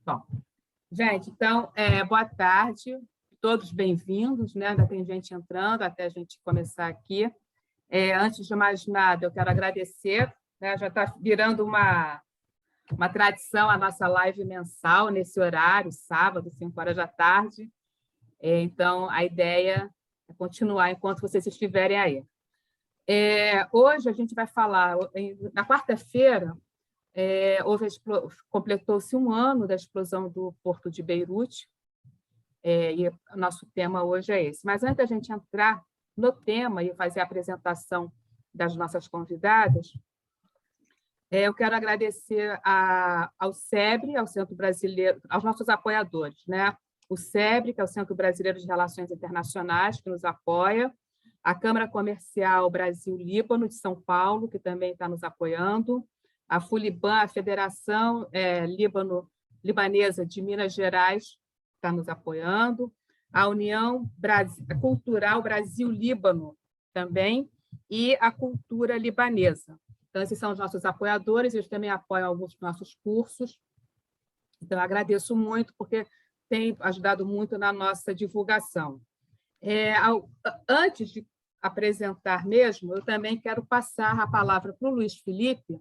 Bom, gente, então, boa tarde, todos bem-vindos, né? Ainda tem gente entrando até a gente começar aqui. Antes de mais nada, eu quero agradecer, né? Já está virando uma tradição a nossa live mensal nesse horário, sábado, 5 horas da tarde. Então, a ideia é continuar enquanto vocês estiverem aí. Hoje a gente vai falar, na quarta-feira, completou-se 1 ano da explosão do Porto de Beirute, e o nosso tema hoje é esse. Mas antes da gente entrar no tema e fazer a apresentação das nossas convidadas, eu quero agradecer ao SEBRE, ao Centro Brasileiro, aos nossos apoiadores, né? O SEBRE, que é o Centro Brasileiro de Relações Internacionais, que nos apoia, a Câmara Comercial Brasil-Líbano de São Paulo, que também está nos apoiando, a FULIBAN, a Federação Libanesa de Minas Gerais, está nos apoiando, a União Cultural Brasil-Líbano também, e a Cultura Libanesa. Então, esses são os nossos apoiadores, eles também apoiam alguns dos nossos cursos. Então, eu agradeço muito, porque tem ajudado muito na nossa divulgação. Antes de apresentar mesmo, eu também quero passar a palavra para o Luiz Felipe,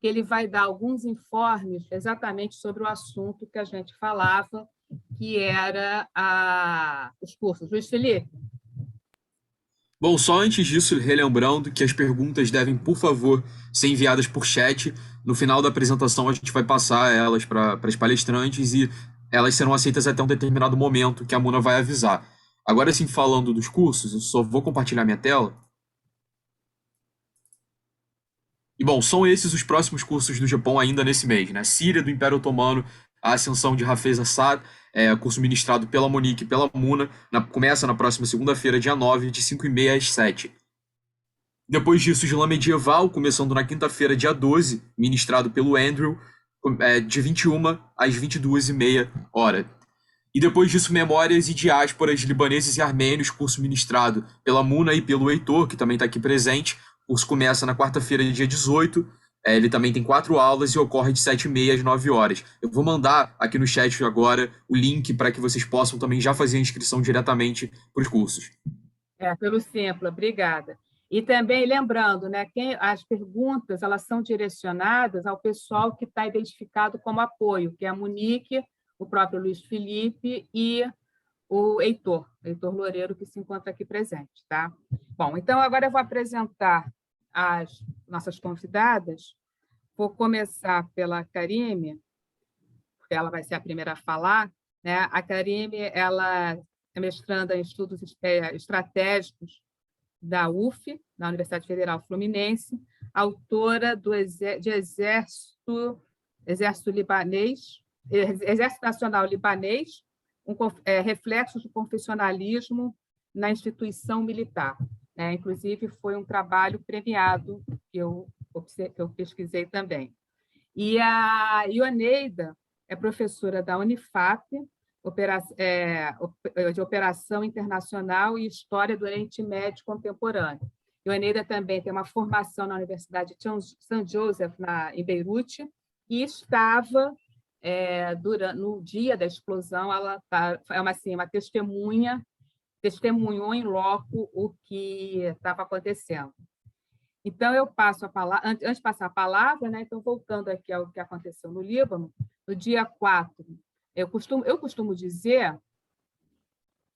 que ele vai dar alguns informes exatamente sobre o assunto que a gente falava, que era os cursos. Luiz Felipe? Bom, só antes disso, relembrando que as perguntas devem, por favor, ser enviadas por chat. No final da apresentação, a gente vai passar elas para as palestrantes e elas serão aceitas até um determinado momento que a Muna vai avisar. Agora sim, falando dos cursos, eu só vou compartilhar minha tela. E, bom, são esses os próximos cursos do Japão ainda nesse mês, né? Síria, do Império Otomano, a Ascensão de Hafez Assad, curso ministrado pela Monique e pela Muna, começa na próxima segunda-feira, dia 9, de 5h30 às 7h. Depois disso, Islã Medieval, começando na quinta-feira, dia 12, ministrado pelo Andrew, de 21h às 22h30. E depois disso, Memórias e Diásporas Libaneses e Armênios, curso ministrado pela Muna e pelo Heitor, que também está aqui presente. O curso começa na quarta-feira, dia 18. Ele também tem 4 aulas e ocorre de 7h30 às 9h. Eu vou mandar aqui no chat agora o link para que vocês possam também já fazer a inscrição diretamente para os cursos. Pelo Simpla, obrigada. E também lembrando, né, as perguntas elas são direcionadas ao pessoal que está identificado como apoio, que é a Monique, o próprio Luiz Felipe e o Heitor Loureiro, que se encontra aqui presente. Tá? Bom, então agora eu vou apresentar as nossas convidadas. Vou começar pela Karime, porque ela vai ser a primeira a falar. Né? A Karime ela é mestranda em estudos estratégicos da UF, da Universidade Federal Fluminense, autora de Exército Nacional Libanês, reflexos do confessionalismo na instituição militar. Inclusive, foi um trabalho premiado que eu pesquisei também. E a Ioneida é professora da Unifap, de Operação Internacional e História do Oriente Médio Contemporâneo. Ioneida também tem uma formação na Universidade de St. Joseph, em Beirute, e estava, no dia da explosão, ela é uma testemunhou em loco o que estava acontecendo. Então, eu passo a palavra, antes de passar a palavra, né, então, voltando aqui ao que aconteceu no Líbano, no dia 4, eu costumo dizer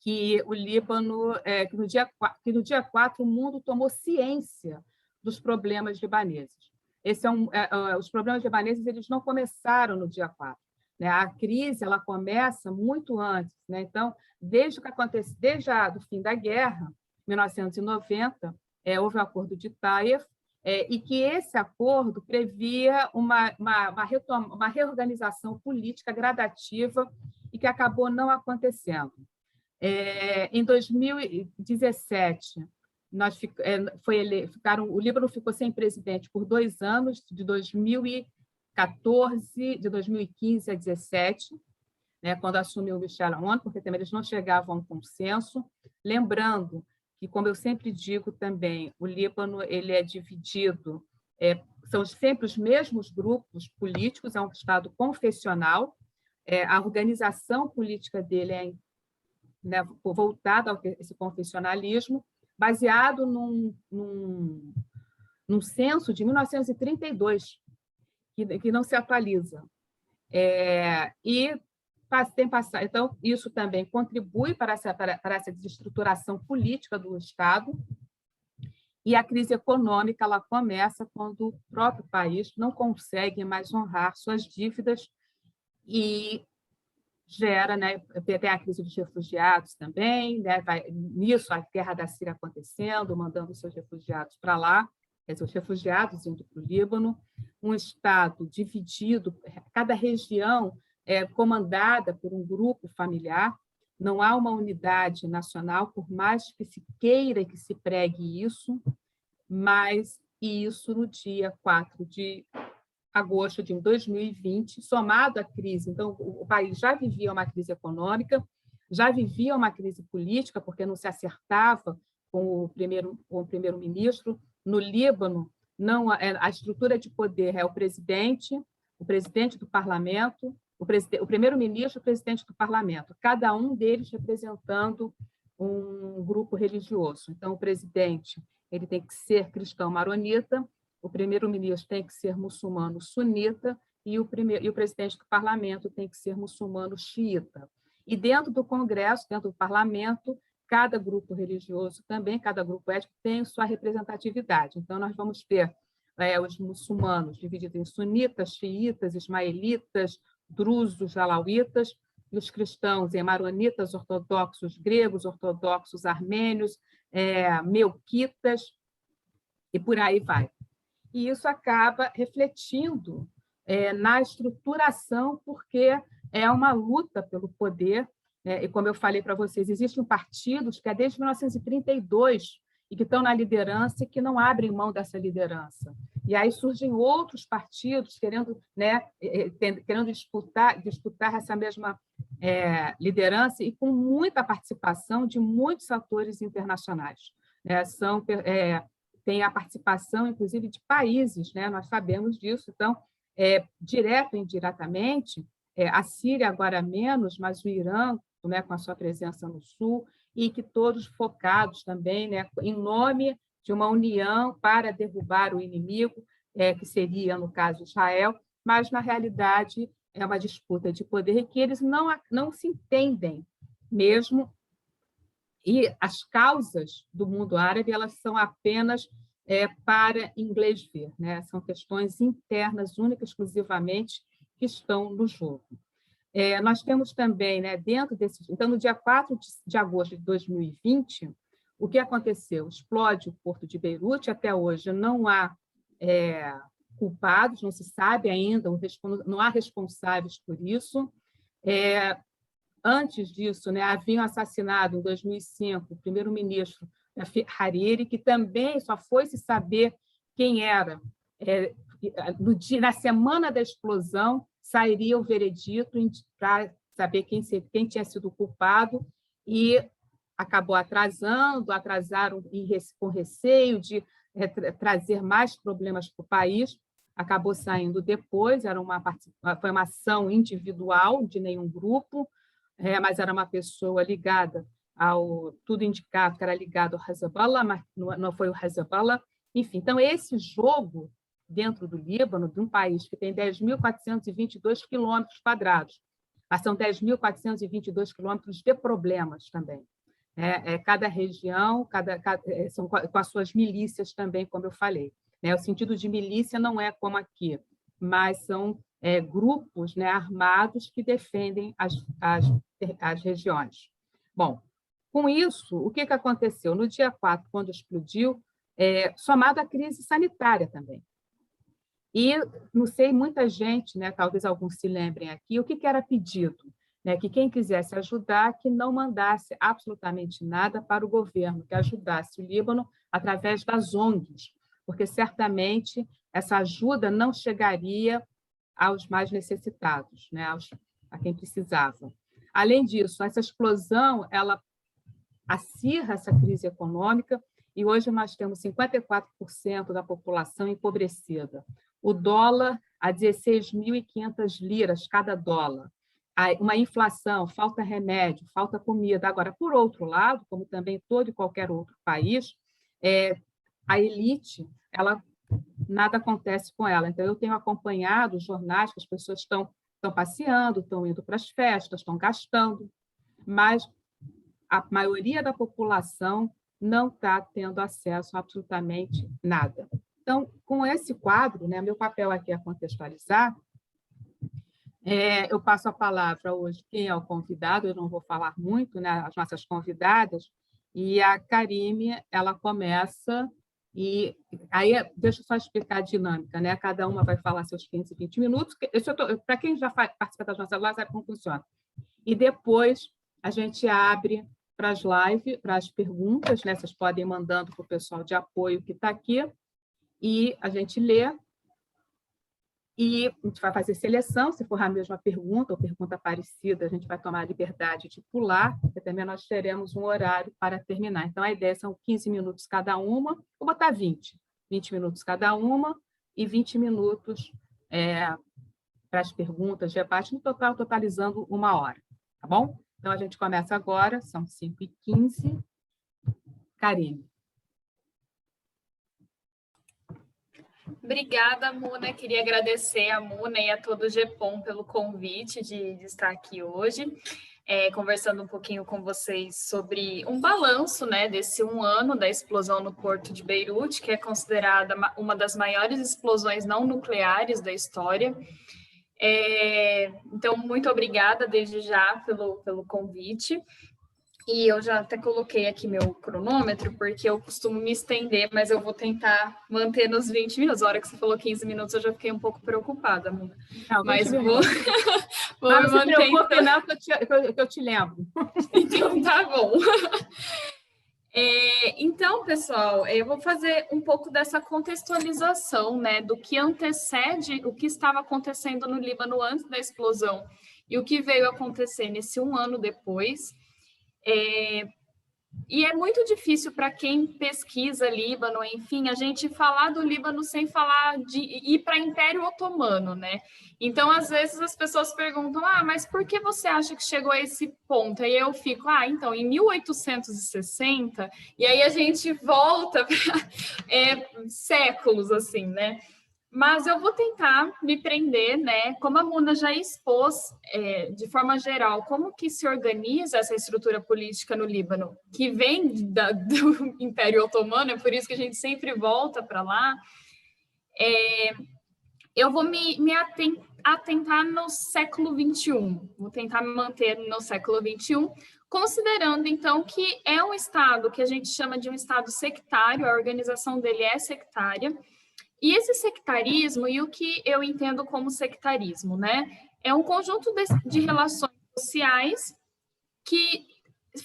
que o Líbano, que no dia 4 o mundo tomou ciência dos problemas libaneses. Os problemas libaneses eles não começaram no dia 4. Né? A crise ela começa muito antes. Né? Então, desde o fim da guerra, 1990, houve o Acordo de Taif, e que esse acordo previa uma reorganização política gradativa e que acabou não acontecendo. Em 2017, o Líbano ficou sem presidente por 2 anos, de 2015 a 2017, né, quando assumiu o Michel Aoun, porque também eles não chegavam a um consenso. Lembrando que, como eu sempre digo também, o Líbano ele é dividido, são sempre os mesmos grupos políticos, é um Estado confessional, a organização política dele é, né, voltada a esse confessionalismo, baseado num censo de 1932, que não se atualiza. Então, isso também contribui para essa desestruturação política do Estado, e a crise econômica ela começa quando o próprio país não consegue mais honrar suas dívidas e gera, né, tem a crise dos refugiados também, né, nisso a guerra da Síria acontecendo, mandando seus refugiados para lá, os refugiados indo para o Líbano, um Estado dividido, cada região é comandada por um grupo familiar, não há uma unidade nacional, por mais que se queira que se pregue isso, mas isso no dia 4 de agosto de 2020, somado à crise. Então, o país já vivia uma crise econômica, já vivia uma crise política, porque não se acertava com o primeiro-ministro. No Líbano, não, a estrutura de poder é o presidente do parlamento, o primeiro-ministro e o presidente do parlamento, cada um deles representando um grupo religioso. Então, o presidente ele tem que ser cristão maronita, o primeiro-ministro tem que ser muçulmano sunita e o presidente do parlamento tem que ser muçulmano xiita. E dentro do Congresso, dentro do parlamento, cada grupo religioso também, cada grupo étnico tem sua representatividade. Então, nós vamos ter os muçulmanos divididos em sunitas, xiitas, ismaelitas, drusos, alauítas, e os cristãos em maronitas, ortodoxos gregos, ortodoxos armênios, melquitas, e por aí vai. E isso acaba refletindo na estruturação, porque é uma luta pelo poder, né? E como eu falei para vocês, existem partidos que é desde 1932 e que estão na liderança e que não abrem mão dessa liderança. E aí surgem outros partidos querendo, né, querendo disputar essa mesma liderança e com muita participação de muitos atores internacionais. Tem a participação, inclusive, de países, né? Nós sabemos disso. Então, direto e indiretamente, a Síria agora menos, mas o Irã, né, com a sua presença no sul, e que todos focados também, né, em nome de uma união para derrubar o inimigo, que seria, no caso, Israel, mas, na realidade, é uma disputa de poder e que eles não se entendem mesmo. E as causas do mundo árabe elas são apenas para inglês ver, né? São questões internas, únicas, exclusivamente, que estão no jogo. Nós temos também, né, dentro desse... Então, no dia 4 de agosto de 2020, o que aconteceu? Explode o porto de Beirute, até hoje não há culpados, não se sabe ainda, não há responsáveis por isso. Antes disso, né, haviam assassinado, em 2005, o primeiro-ministro Hariri, que também só foi se saber quem era. Na semana da explosão, sairia o veredito para saber quem tinha sido o culpado, e acabou atrasaram com receio de trazer mais problemas para o país, acabou saindo depois, foi uma ação individual de nenhum grupo, mas era uma pessoa ligada tudo indicava que era ligado ao Hezbollah, mas não foi o Hezbollah. Enfim, então, esse jogo dentro do Líbano, de um país que tem 10.422 quilômetros quadrados, mas são 10.422 quilômetros de problemas também. Cada região, são com as suas milícias também, como eu falei. O sentido de milícia não é como aqui, mas são grupos, né, armados que defendem as regiões. Bom, com isso, o que aconteceu? No dia 4, quando explodiu, somado à crise sanitária também. E, não sei, muita gente, né, talvez alguns se lembrem aqui, o que era pedido? Né, que quem quisesse ajudar, que não mandasse absolutamente nada para o governo, que ajudasse o Líbano através das ONGs, porque certamente essa ajuda não chegaria aos mais necessitados, né, a quem precisava. Além disso, essa explosão ela acirra essa crise econômica e hoje nós temos 54% da população empobrecida. O dólar a 16.500 liras cada dólar. uma inflação, falta remédio, falta comida. Agora, por outro lado, como também todo e qualquer outro país, a elite, nada acontece com ela. Então, eu tenho acompanhado os jornais que as pessoas estão passeando, estão indo para as festas, estão gastando, mas a maioria da população não está tendo acesso a absolutamente nada. Então, com esse quadro, né, meu papel aqui é contextualizar. Eu passo a palavra hoje quem é o convidado, eu não vou falar muito, né, as nossas convidadas, e a Karime, ela começa, e aí deixa eu só explicar a dinâmica, né? Cada uma vai falar seus 15, 20 minutos, para quem já participa das nossas lives, sabe como funciona. E depois a gente abre para as lives, para as perguntas, né? Vocês podem ir mandando para o pessoal de apoio que está aqui, e a gente lê, e a gente vai fazer seleção, se for a mesma pergunta ou pergunta parecida, a gente vai tomar a liberdade de pular, porque também nós teremos um horário para terminar. Então, a ideia são 15 minutos cada uma, vou botar 20 minutos cada uma, e 20 minutos para as perguntas, debate, no total, totalizando 1 hora, tá bom? Então, a gente começa agora, são 5h15. Karime. Obrigada, Muna. Queria agradecer a Muna e a todo o GEPOM pelo convite de estar aqui hoje, conversando um pouquinho com vocês sobre um balanço, né, desse 1 ano da explosão no Porto de Beirute, que é considerada uma das maiores explosões não nucleares da história. Então, muito obrigada desde já pelo convite. E eu já até coloquei aqui meu cronômetro, porque eu costumo me estender, mas eu vou tentar manter nos 20 minutos. A hora que você falou 15 minutos, eu já fiquei um pouco preocupada, Muna. Não, mas vou não me se preocupe, não, que eu te lembro. Então, tá bom. Então, pessoal, eu vou fazer um pouco dessa contextualização, né, do que antecede o que estava acontecendo no Líbano antes da explosão e o que veio acontecer nesse 1 ano depois. E é muito difícil para quem pesquisa Líbano, enfim, a gente falar do Líbano sem falar de ir para Império Otomano, né? Então, às vezes as pessoas perguntam, mas por que você acha que chegou a esse ponto? Aí eu fico, então, em 1860, e aí a gente volta para séculos, assim, né? Mas eu vou tentar me prender, né? Como a Muna já expôs, de forma geral, como que se organiza essa estrutura política no Líbano, que vem do Império Otomano, é por isso que a gente sempre volta para lá. Eu vou me atentar no século XXI, vou tentar me manter no século XXI, considerando, então, que é um Estado que a gente chama de um Estado sectário, a organização dele é sectária. E esse sectarismo, e o que eu entendo como sectarismo, né? É um conjunto de relações sociais que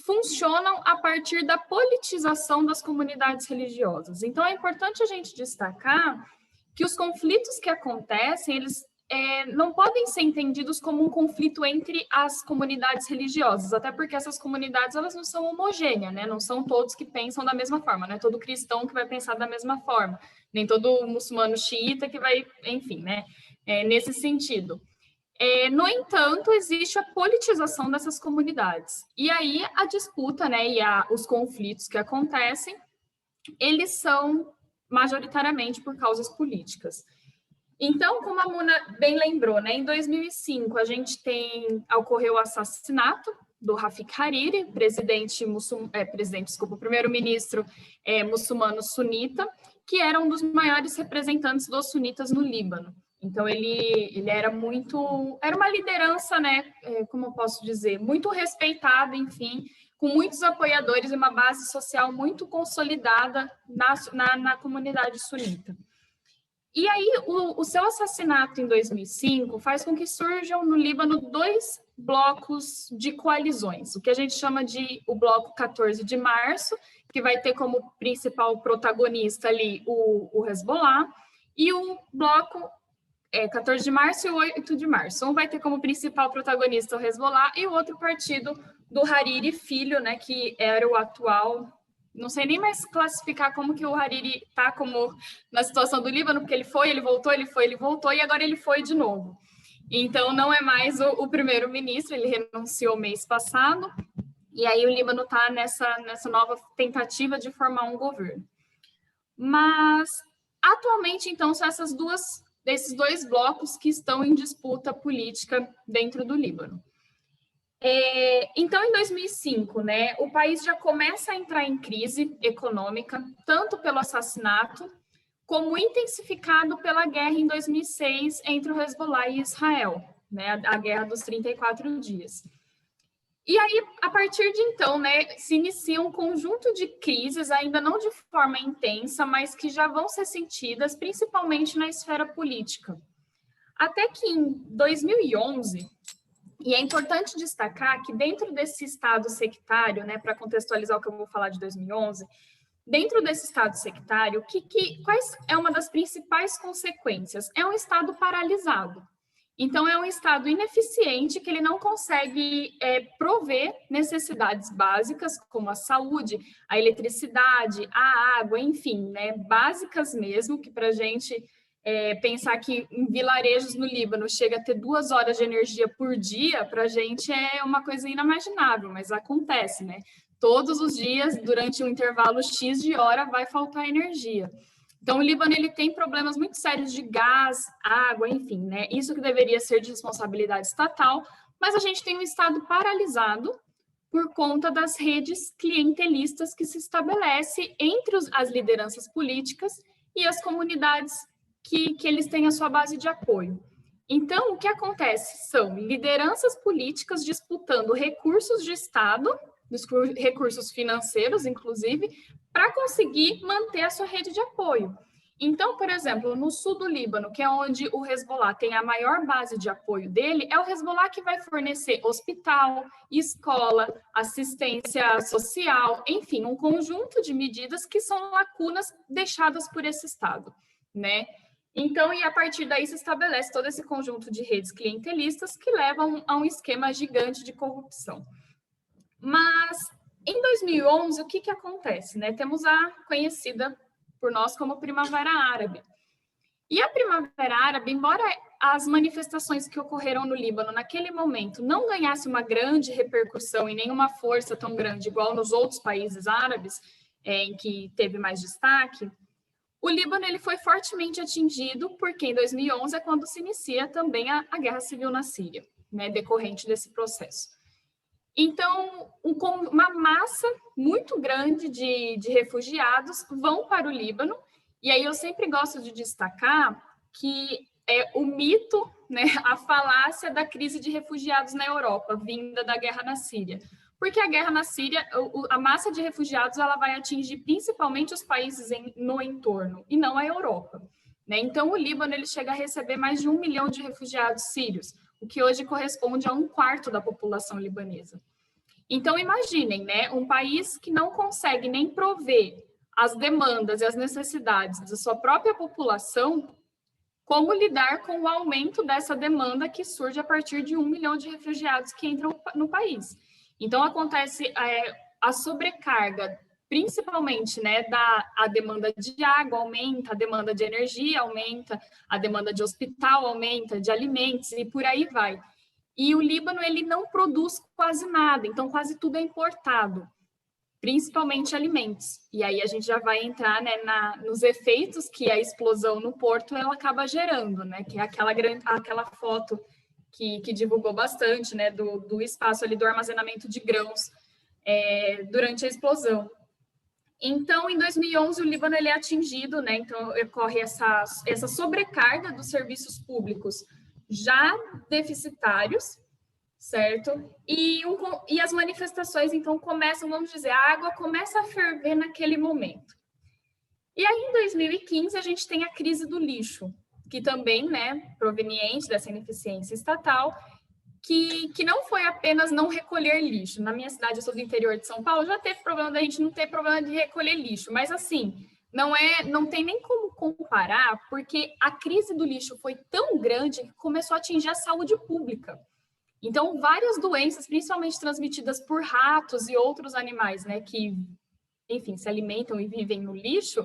funcionam a partir da politização das comunidades religiosas. Então, é importante a gente destacar que os conflitos que acontecem, eles não podem ser entendidos como um conflito entre as comunidades religiosas, até porque essas comunidades, elas não são homogêneas, né? Não são todos que pensam da mesma forma, não é todo cristão que vai pensar da mesma forma, nem todo muçulmano xiita que vai, enfim, né? Nesse sentido. No entanto, existe a politização dessas comunidades. E aí a disputa, né, e os conflitos que acontecem, eles são majoritariamente por causas políticas. Então, como a Muna bem lembrou, né, em 2005 a gente ocorreu o assassinato do Rafik Hariri, primeiro-ministro muçulmano sunita, que era um dos maiores representantes dos sunitas no Líbano. Então, ele era uma liderança, né, como eu posso dizer, muito respeitada, enfim, com muitos apoiadores e uma base social muito consolidada na comunidade sunita. E aí, o seu assassinato em 2005 faz com que surjam no Líbano 2 blocos de coalizões, o que a gente chama de o bloco 14 de março, que vai ter como principal protagonista ali o Hezbollah, e o bloco 14 de março e 8 de março. Um vai ter como principal protagonista o Hezbollah e o outro partido do Hariri Filho, né, que era o atual... Não sei nem mais classificar como que o Hariri está na situação do Líbano, porque ele foi, ele voltou, ele foi, ele voltou, e agora ele foi de novo. Então, não é mais o primeiro-ministro, ele renunciou mês passado, e aí o Líbano está nessa nova tentativa de formar um governo. Mas, atualmente, então, são esses dois blocos que estão em disputa política dentro do Líbano. Então, em 2005, né, o país já começa a entrar em crise econômica, tanto pelo assassinato, como intensificado pela guerra em 2006 entre o Hezbollah e Israel, né, a guerra dos 34 dias. E aí, a partir de então, né, se inicia um conjunto de crises, ainda não de forma intensa, mas que já vão ser sentidas, principalmente na esfera política. Até que em 2011, e é importante destacar que dentro desse Estado sectário, né, para contextualizar o que eu vou falar de 2011, dentro desse Estado sectário, quais é uma das principais consequências? É um Estado paralisado. Então, é um Estado ineficiente que ele não consegue prover necessidades básicas, como a saúde, a eletricidade, a água, enfim, né, básicas mesmo, que para a gente pensar que em vilarejos no Líbano chega a ter 2 horas de energia por dia, para a gente é uma coisa inimaginável, mas acontece, né? Todos os dias, durante um intervalo X de hora, vai faltar energia. Então, o Líbano ele tem problemas muito sérios de gás, água, enfim, né? Isso que deveria ser de responsabilidade estatal, mas a gente tem um Estado paralisado por conta das redes clientelistas que se estabelece entre as lideranças políticas e as comunidades que eles têm a sua base de apoio. Então, o que acontece são lideranças políticas disputando recursos de Estado, recursos financeiros, inclusive, para conseguir manter a sua rede de apoio. Então, por exemplo, no sul do Líbano, que é onde o Hezbollah tem a maior base de apoio dele, é o Hezbollah que vai fornecer hospital, escola, assistência social, enfim, um conjunto de medidas que são lacunas deixadas por esse Estado, né? Então, e a partir daí se estabelece todo esse conjunto de redes clientelistas que levam a um esquema gigante de corrupção. Mas, em 2011, o que acontece? Né? Temos a conhecida por nós como Primavera Árabe. E a Primavera Árabe, embora as manifestações que ocorreram no Líbano naquele momento não ganhasse uma grande repercussão e nenhuma força tão grande igual nos outros países árabes, em que teve mais destaque, o Líbano ele foi fortemente atingido porque em 2011 é quando se inicia também a guerra civil na Síria, né, decorrente desse processo. Então, uma massa muito grande de refugiados vão para o Líbano, e aí eu sempre gosto de destacar que é o mito, né, a falácia da crise de refugiados na Europa, vinda da guerra na Síria. Porque a guerra na Síria, a massa de refugiados ela vai atingir principalmente os países no entorno, e não a Europa. Né? Então, o Líbano ele chega a receber mais de 1 milhão de refugiados sírios, o que hoje corresponde a 1/4 da população libanesa. Então, imaginem, né, um país que não consegue nem prover as demandas e as necessidades da sua própria população, como lidar com o aumento dessa demanda que surge a partir de 1 milhão de refugiados que entram no país. Então, acontece a sobrecarga, principalmente, né, a demanda de água aumenta, a demanda de energia aumenta, a demanda de hospital aumenta, de alimentos, e por aí vai. E o Líbano, ele não produz quase nada, então quase tudo é importado, principalmente alimentos. E aí a gente já vai entrar, né, nos efeitos que a explosão no porto ela acaba gerando, né, que é aquela foto que divulgou bastante, né, do espaço ali do armazenamento de grãos durante a explosão. Então, em 2011, o Líbano ele é atingido, né, então ocorre essa sobrecarga dos serviços públicos já deficitários, certo? E as manifestações, então, começam, vamos dizer, a água começa a ferver naquele momento. E aí, em 2015, a gente tem a crise do lixo, que também, né, proveniente dessa ineficiência estatal, que não foi apenas não recolher lixo. Na minha cidade, eu sou do interior de São Paulo, já teve problema da gente não ter problema de recolher lixo, mas assim, não tem nem como comparar, porque a crise do lixo foi tão grande que começou a atingir a saúde pública. Então, várias doenças, principalmente transmitidas por ratos e outros animais, né, que, enfim, se alimentam e vivem no lixo,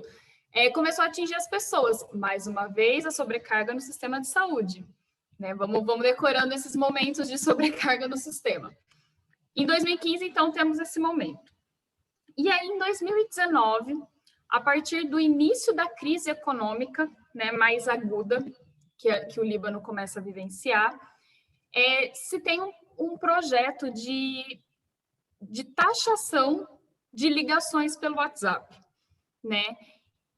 começou a atingir as pessoas. Mais uma vez, a sobrecarga no sistema de saúde. né? Vamos decorando esses momentos de sobrecarga no sistema. Em 2015, então, temos esse momento. E aí, em 2019, a partir do início da crise econômica, né, mais aguda, que o Líbano começa a vivenciar, se tem um projeto de taxação de ligações pelo WhatsApp, né?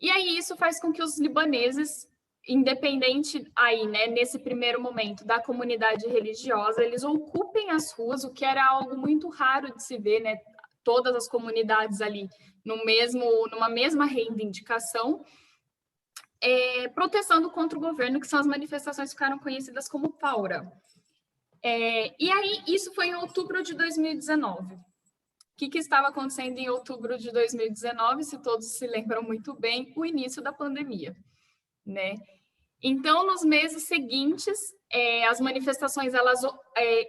E aí isso faz com que os libaneses, independente aí, né, nesse primeiro momento da comunidade religiosa, eles ocupem as ruas, o que era algo muito raro de se ver, né? Todas as comunidades ali numa mesma reivindicação, protestando contra o governo, que são as manifestações que ficaram conhecidas como Paura. E aí, isso foi em outubro de 2019. O que estava acontecendo em outubro de 2019, se todos se lembram muito bem, o início da pandemia, né? Então, nos meses seguintes, as manifestações elas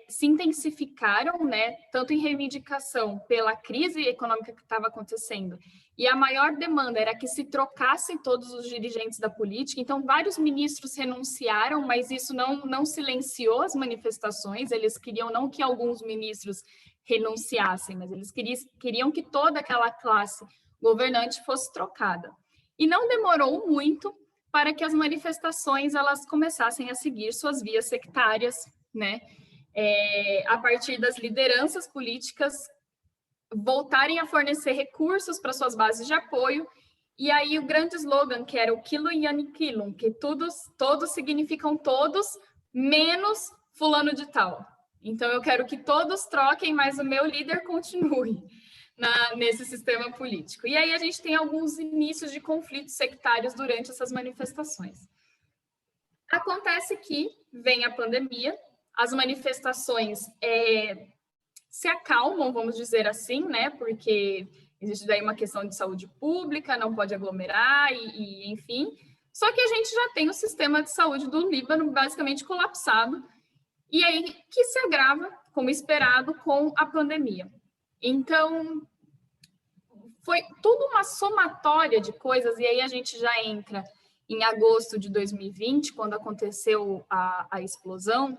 se intensificaram, né? Tanto em reivindicação pela crise econômica que estava acontecendo, e a maior demanda era que se trocassem todos os dirigentes da política. Então, vários ministros renunciaram, mas isso não silenciou as manifestações. Eles queriam não que alguns ministros renunciassem, mas eles queriam que toda aquela classe governante fosse trocada. E não demorou muito para que as manifestações elas começassem a seguir suas vias sectárias, né? A partir das lideranças políticas voltarem a fornecer recursos para suas bases de apoio. E aí o grande slogan, que era o Kilo Yani Kilum, que todos significam todos, menos fulano de tal. Então, eu quero que todos troquem, mas o meu líder continue nesse sistema político. E aí a gente tem alguns inícios de conflitos sectários durante essas manifestações. Acontece que vem a pandemia, as manifestações se acalmam, vamos dizer assim, né? Porque existe daí uma questão de saúde pública, não pode aglomerar, enfim. Só que a gente já tem o sistema de saúde do Líbano basicamente colapsado, e aí que se agrava, como esperado, com a pandemia. Então, foi tudo uma somatória de coisas, e aí a gente já entra em agosto de 2020, quando aconteceu a explosão,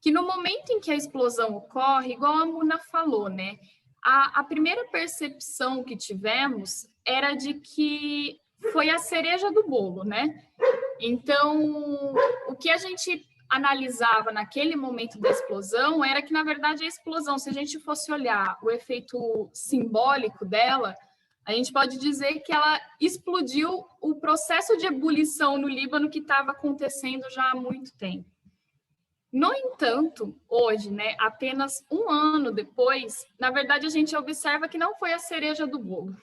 que no momento em que a explosão ocorre, igual a Muna falou, né? A primeira percepção que tivemos era de que foi a cereja do bolo, né? Então, o que a gente analisava naquele momento da explosão era que, na verdade, a explosão, se a gente fosse olhar o efeito simbólico dela, a gente pode dizer que ela explodiu o processo de ebulição no Líbano que estava acontecendo já há muito tempo. No entanto, hoje, né, apenas um ano depois, na verdade, a gente observa que não foi a cereja do bolo.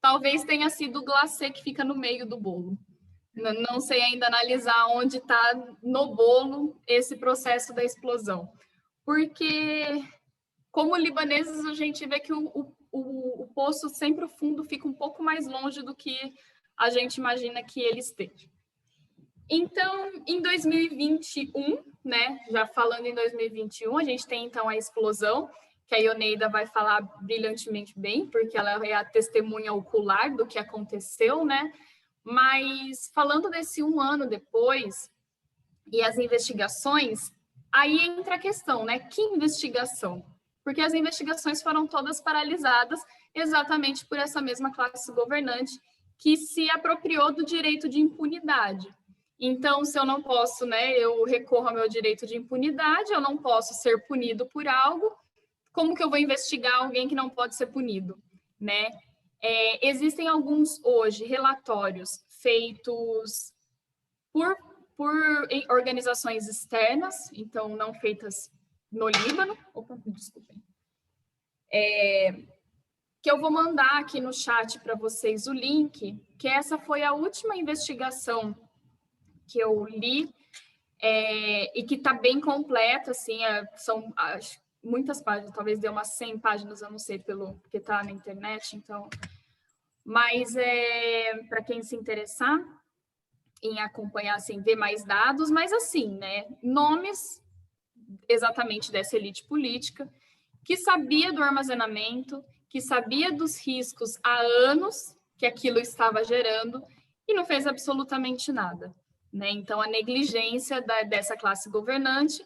Talvez tenha sido o glacê que fica no meio do bolo. Não sei ainda analisar onde está no bolo esse processo da explosão. Porque, como libaneses, a gente vê que o poço sempre o fundo fica um pouco mais longe do que a gente imagina que ele esteja. Então, em 2021, né, já falando em 2021, a gente tem então a explosão, que a Ioneida vai falar brilhantemente bem, porque ela é a testemunha ocular do que aconteceu, né? Mas falando desse um ano depois e as investigações, aí entra a questão, né? Que investigação? Porque as investigações foram todas paralisadas exatamente por essa mesma classe governante que se apropriou do direito de impunidade. Então, se eu não posso, né, eu recorro ao meu direito de impunidade, eu não posso ser punido por algo, como que eu vou investigar alguém que não pode ser punido, né? Existem alguns, hoje, relatórios feitos por organizações externas, então não feitas no Líbano. Opa, desculpem. Que eu vou mandar aqui no chat para vocês o link, que essa foi a última investigação que eu li, e que está bem completa, assim, são muitas páginas, talvez dê umas 100 páginas, eu não sei, porque está na internet, então... Mas, para quem se interessar em acompanhar, assim, ver mais dados, mas assim, né, nomes exatamente dessa elite política, que sabia do armazenamento, que sabia dos riscos há anos que aquilo estava gerando e não fez absolutamente nada, né? Então, a negligência dessa classe governante,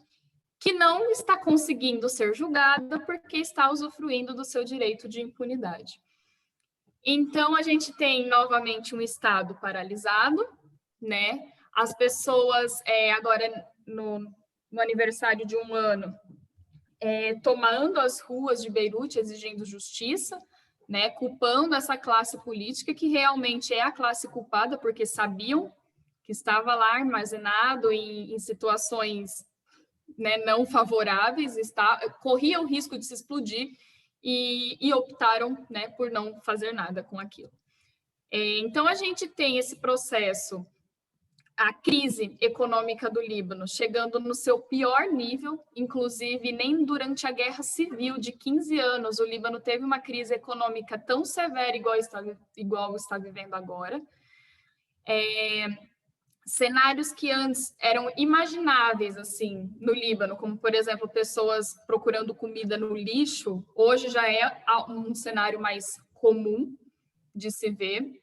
que não está conseguindo ser julgada porque está usufruindo do seu direito de impunidade. Então, a gente tem novamente um Estado paralisado, né? As pessoas, agora no aniversário de 1 ano, tomando as ruas de Beirute, exigindo justiça, né? Culpando essa classe política, que realmente é a classe culpada, porque sabiam que estava lá armazenado em situações, né, não favoráveis, corria o risco de se explodir e optaram, né, por não fazer nada com aquilo. Então, a gente tem esse processo, a crise econômica do Líbano chegando no seu pior nível, inclusive nem durante a Guerra Civil de 15 anos o Líbano teve uma crise econômica tão severa igual está vivendo agora. Cenários que antes eram imagináveis, assim, no Líbano, como, por exemplo, pessoas procurando comida no lixo, hoje já é um cenário mais comum de se ver.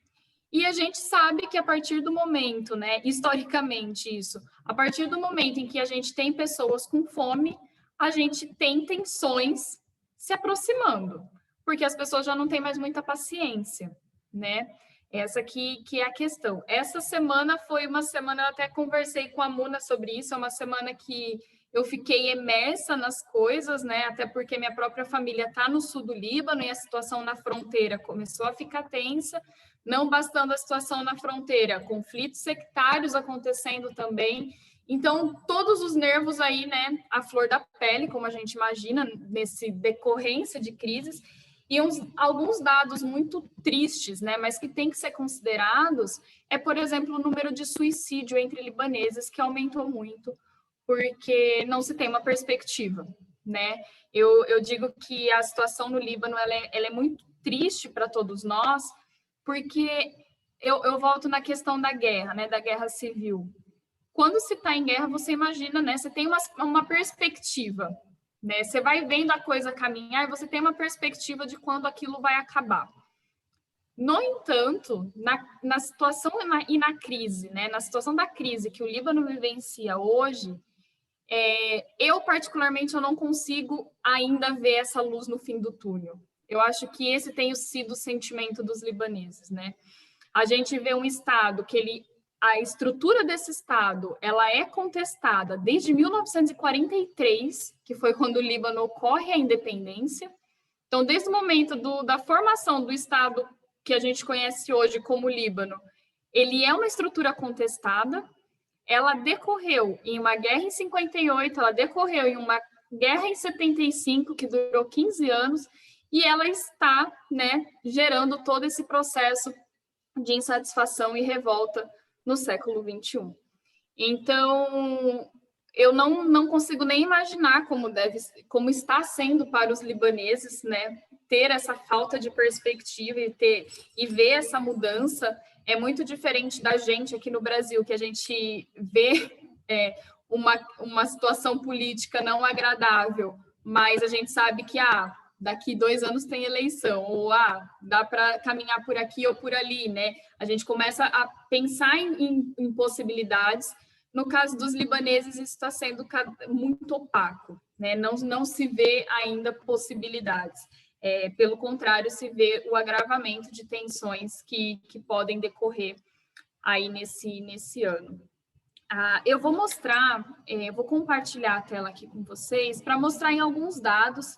E a gente sabe que a partir do momento, né, historicamente isso, a partir do momento em que a gente tem pessoas com fome, a gente tem tensões se aproximando, porque as pessoas já não têm mais muita paciência, né? Essa que é a questão. Essa semana foi uma semana, eu até conversei com a Muna sobre isso, é uma semana que eu fiquei imersa nas coisas, né? Até porque minha própria família está no sul do Líbano e a situação na fronteira começou a ficar tensa. Não bastando a situação na fronteira, conflitos sectários acontecendo também. Então, todos os nervos aí, né, à flor da pele, como a gente imagina, nesse decorrência de crises. E alguns dados muito tristes, né, mas que têm que ser considerados, por exemplo, o número de suicídio entre libaneses, que aumentou muito, porque não se tem uma perspectiva, né? Eu digo que a situação no Líbano ela é muito triste para todos nós, porque eu volto na questão da guerra, né, da guerra civil. Quando se está em guerra, você imagina, né, você tem uma perspectiva, né, você vai vendo a coisa caminhar e você tem uma perspectiva de quando aquilo vai acabar. No entanto, na situação e na crise, né, na situação da crise que o Líbano vivencia hoje, eu particularmente eu não consigo ainda ver essa luz no fim do túnel. Eu acho que esse tem sido o sentimento dos libaneses, né? A gente vê um Estado que a estrutura desse Estado, ela é contestada desde 1943, que foi quando o Líbano ocorre a independência. Então, desde o momento da formação do Estado que a gente conhece hoje como Líbano, ele é uma estrutura contestada. Ela decorreu em uma guerra em 58, ela decorreu em uma guerra em 75, que durou 15 anos, e ela está, né, gerando todo esse processo de insatisfação e revolta no século XXI. Então, eu não consigo nem imaginar como está sendo para os libaneses, né, ter essa falta de perspectiva e ver essa mudança. É muito diferente da gente aqui no Brasil, que a gente vê uma situação política não agradável, mas a gente sabe que daqui 2 anos tem eleição, ou dá para caminhar por aqui ou por ali, né? A gente começa a pensar em possibilidades. No caso dos libaneses, isso está sendo muito opaco, né? Não se vê ainda possibilidades. Pelo contrário, se vê o agravamento de tensões que podem decorrer aí nesse ano. Eu vou mostrar, vou compartilhar a tela aqui com vocês para mostrar em alguns dados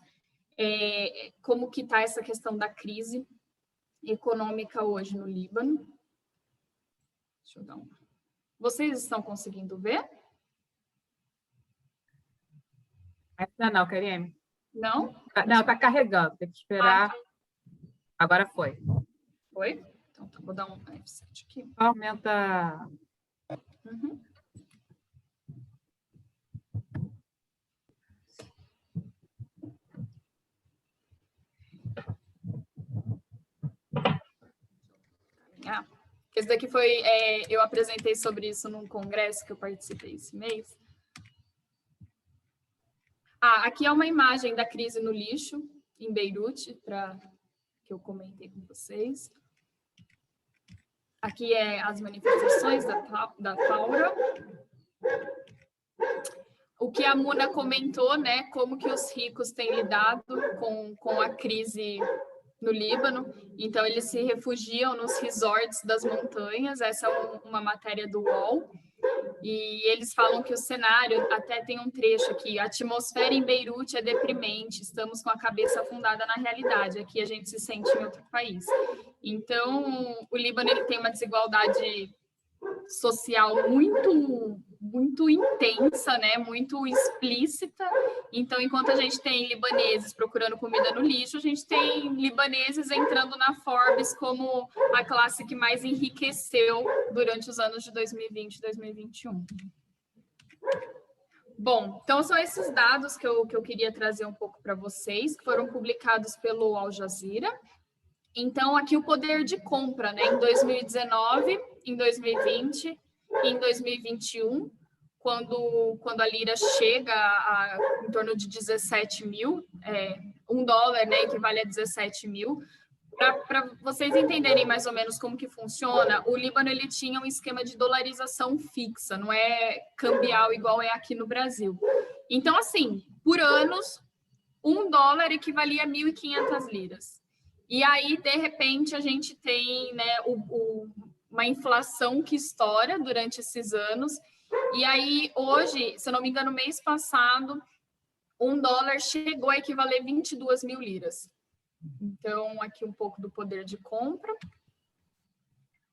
como que está essa questão da crise econômica hoje no Líbano. Deixa eu dar uma... Vocês estão conseguindo ver? Não, Karine. Não? Não, está carregando, tem que esperar. Tá. Agora foi. Foi? Então, vou dar um F7 aqui. Aumenta. Uhum. Esse daqui foi, eu apresentei sobre isso num congresso que eu participei esse mês. Aqui é uma imagem da crise no lixo, em Beirute, que eu comentei com vocês. Aqui é as manifestações da Taura. O que a Muna comentou, né, como que os ricos têm lidado com a crise no Líbano. Então, eles se refugiam nos resorts das montanhas. Essa é uma matéria do UOL. E eles falam que o cenário, até tem um trecho aqui, a atmosfera em Beirute é deprimente, estamos com a cabeça afundada na realidade, aqui a gente se sente em outro país. Então, o Líbano ele tem uma desigualdade social muito intensa, né? Muito explícita. Então, enquanto a gente tem libaneses procurando comida no lixo, a gente tem libaneses entrando na Forbes como a classe que mais enriqueceu durante os anos de 2020 e 2021. Bom, então são esses dados que eu queria trazer um pouco para vocês, que foram publicados pelo Al Jazeera. Então, aqui o poder de compra, né? Em 2019, em 2020 e em 2021, quando a lira chega a em torno de 17 mil, $1, né, equivale a 17 mil. Para vocês entenderem mais ou menos como que funciona, o Líbano ele tinha um esquema de dolarização fixa, não é cambial igual é aqui no Brasil. Então, assim, por anos, $1 equivalia a 1.500 liras. E aí, de repente, a gente tem, né, uma inflação que estoura durante esses anos. E aí, hoje, se eu não me engano, mês passado, $1 chegou a equivaler a 22 mil liras. Então, aqui um pouco do poder de compra.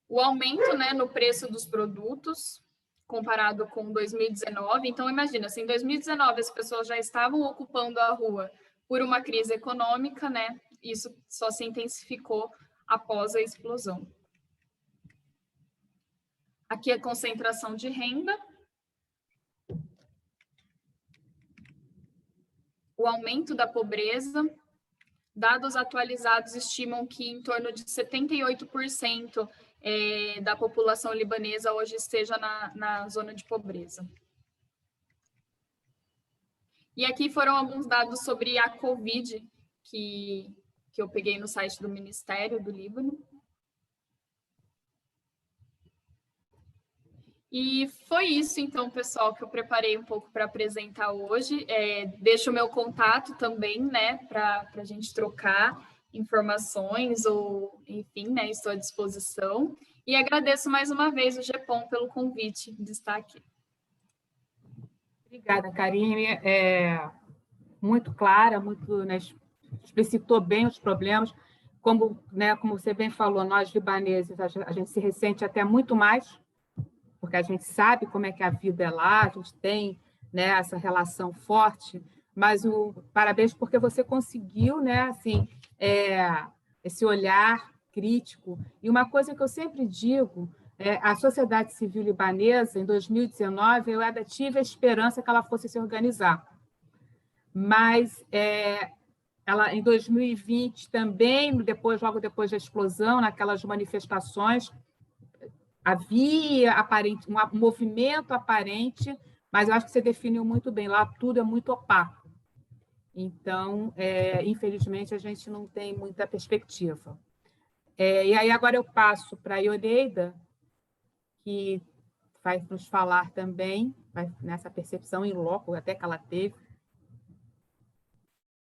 O aumento, né, no preço dos produtos, comparado com 2019. Então, imagina, se em 2019 as pessoas já estavam ocupando a rua por uma crise econômica, né? Isso só se intensificou após a explosão. Aqui é a concentração de renda. O aumento da pobreza. Dados atualizados estimam que em torno de 78% da população libanesa hoje esteja na zona de pobreza. E aqui foram alguns dados sobre a Covid que eu peguei no site do Ministério do Líbano. E foi isso, então, pessoal, que eu preparei um pouco para apresentar hoje. Deixo o meu contato também, né, para a gente trocar informações ou, enfim, né, estou à disposição. E agradeço mais uma vez o GEPOM pelo convite de estar aqui. Obrigada, Karine. Muito clara, né, explicitou bem os problemas. Como você bem falou, nós libaneses, a gente se ressente até muito mais, porque a gente sabe como é que a vida é lá, a gente tem, né, essa relação forte, mas parabéns porque você conseguiu, né, assim, esse olhar crítico. E uma coisa que eu sempre digo, a sociedade civil libanesa, em 2019, eu ainda tive a esperança que ela fosse se organizar. Mas ela, em 2020, também, logo depois da explosão, naquelas manifestações, havia um movimento aparente, mas eu acho que você definiu muito bem, lá tudo é muito opaco. Então, infelizmente, a gente não tem muita perspectiva. E aí agora eu passo para a Ioneida, que vai nos falar também, nessa percepção em loco, até que ela teve.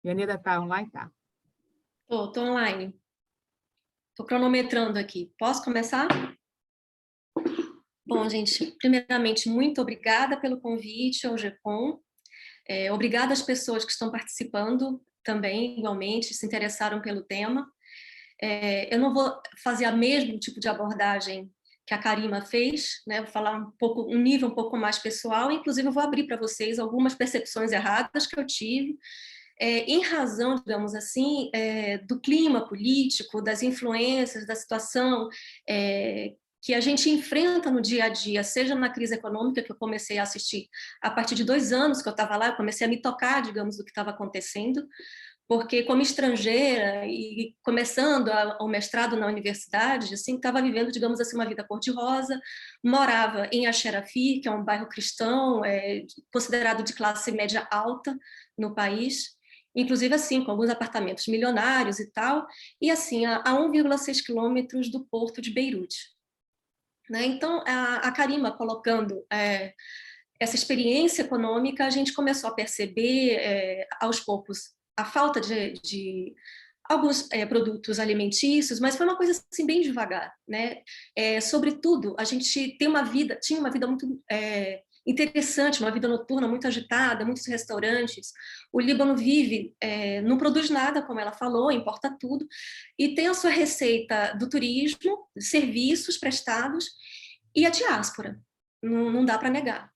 Ioneida está online? Tá. Estou online. Estou cronometrando aqui. Posso começar? Bom, gente, primeiramente, muito obrigada pelo convite ao GEPOM. Obrigada às pessoas que estão participando também, igualmente, se interessaram pelo tema. Eu não vou fazer o mesmo tipo de abordagem que a Karima fez, né? Vou falar um nível um pouco mais pessoal, inclusive eu vou abrir para vocês algumas percepções erradas que eu tive, em razão, digamos assim, do clima político, das influências, da situação que a gente enfrenta no dia a dia, seja na crise econômica, que eu comecei a assistir a partir de 2 anos que eu estava lá, eu comecei a me tocar, digamos, do que estava acontecendo, porque como estrangeira e começando o mestrado na universidade, assim, estava vivendo, digamos assim, uma vida cor-de-rosa, morava em Axerafir, que é um bairro cristão, considerado de classe média alta no país, inclusive assim, com alguns apartamentos milionários e tal, e assim, a 1,6 quilômetros do porto de Beirute. né? Então, a Karima colocando essa experiência econômica, a gente começou a perceber aos poucos a falta de alguns produtos alimentícios, mas foi uma coisa assim bem devagar, né? Sobretudo, a gente tinha uma vida muito interessante, uma vida noturna muito agitada, muitos restaurantes. O Líbano vive, não produz nada, como ela falou, importa tudo, e tem a sua receita do turismo, serviços prestados e a diáspora. Não dá para negar.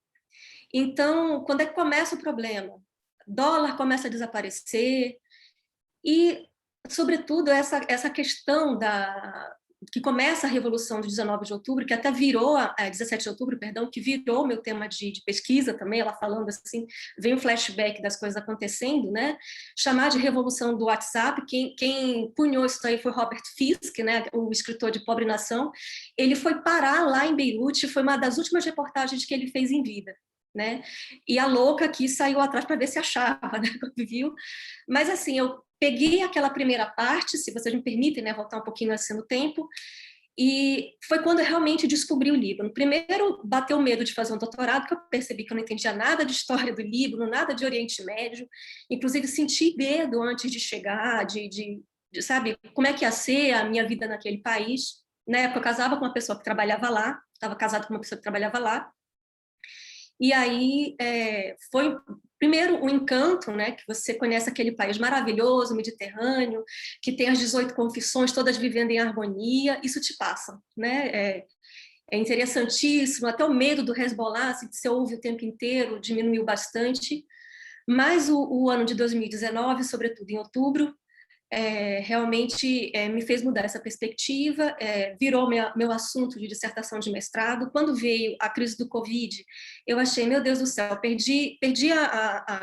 Então, quando é que começa o problema? Dólar começa a desaparecer e, sobretudo, essa questão que começa a Revolução de 19 de outubro, que até virou, 17 de outubro, perdão, que virou meu tema de pesquisa também, ela falando assim, vem um flashback das coisas acontecendo, né? Chamar de Revolução do WhatsApp, quem punhou isso aí foi Robert Fisk, né? O escritor de Pobre Nação. Ele foi parar lá em Beirute, foi uma das últimas reportagens que ele fez em vida, né? E a louca aqui saiu atrás para ver se achava, né? Quando viu. Mas assim, eu peguei aquela primeira parte, se vocês me permitem, né, voltar um pouquinho assim no tempo, e foi quando eu realmente descobri o Líbano. Primeiro, bateu o medo de fazer um doutorado, que eu percebi que eu não entendia nada de história do Líbano, nada de Oriente Médio, inclusive senti medo antes de chegar, de sabe, como é que ia ser a minha vida naquele país. Na época, eu casava com uma pessoa que trabalhava lá, estava casada com uma pessoa que trabalhava lá, e aí foi primeiro o encanto, né, que você conhece aquele país maravilhoso, mediterrâneo, que tem as 18 confissões, todas vivendo em harmonia, isso te passa, né? É interessantíssimo, até o medo do Hezbollah, assim, que você ouve o tempo inteiro, diminuiu bastante, mas o ano de 2019, sobretudo em outubro, realmente me fez mudar essa perspectiva, virou meu assunto de dissertação de mestrado. Quando veio a crise do Covid, eu achei, meu Deus do céu, perdi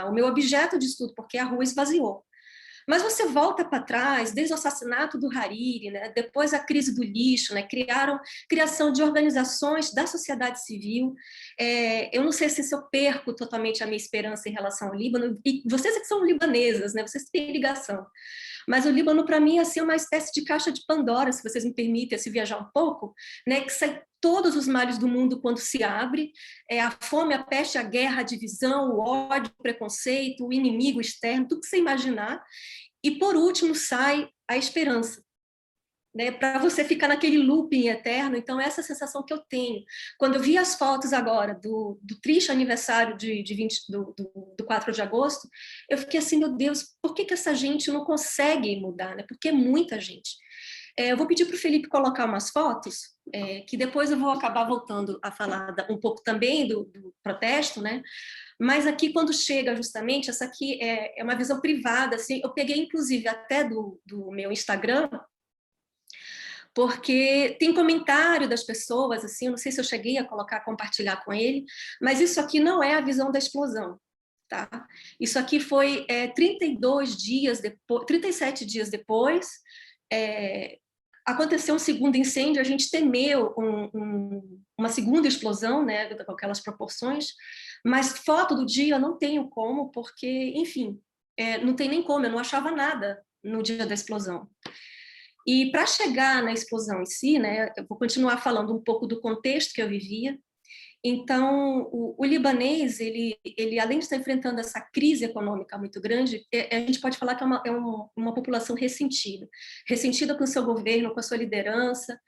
o meu objeto de estudo, porque a rua esvaziou. Mas você volta para trás, desde o assassinato do Hariri, né, depois a crise do lixo, né, criação de organizações da sociedade civil. Eu não sei se eu perco totalmente a minha esperança em relação ao Líbano, e vocês que são libanesas, né, vocês têm ligação. Mas o Líbano, para mim, é assim, uma espécie de caixa de Pandora, se vocês me permitem se viajar um pouco, né, que sai todos os males do mundo quando se abre, a fome, a peste, a guerra, a divisão, o ódio, o preconceito, o inimigo externo, tudo que você imaginar. E, por último, sai a esperança, né, para você ficar naquele looping eterno. Então, essa sensação que eu tenho. Quando eu vi as fotos agora do triste aniversário do 4 de agosto, eu fiquei assim, meu Deus, por que essa gente não consegue mudar? Né? Porque é muita gente. Eu vou pedir para o Felipe colocar umas fotos, que depois eu vou acabar voltando a falar um pouco também do protesto, né? Mas aqui, quando chega justamente, essa aqui é uma visão privada, assim, eu peguei, inclusive, até do meu Instagram, porque tem comentário das pessoas, assim, eu não sei se eu cheguei a compartilhar com ele, mas isso aqui não é a visão da explosão, tá? Isso aqui foi 37 dias depois, aconteceu um segundo incêndio, a gente temeu uma segunda explosão, né, com aquelas proporções, mas foto do dia eu não tenho como, porque, enfim, não tem nem como, eu não achava nada no dia da explosão. E para chegar na explosão em si, né, eu vou continuar falando um pouco do contexto que eu vivia. Então, o libanês, ele além de estar enfrentando essa crise econômica muito grande, a gente pode falar que é uma população ressentida com o seu governo, com a sua liderança,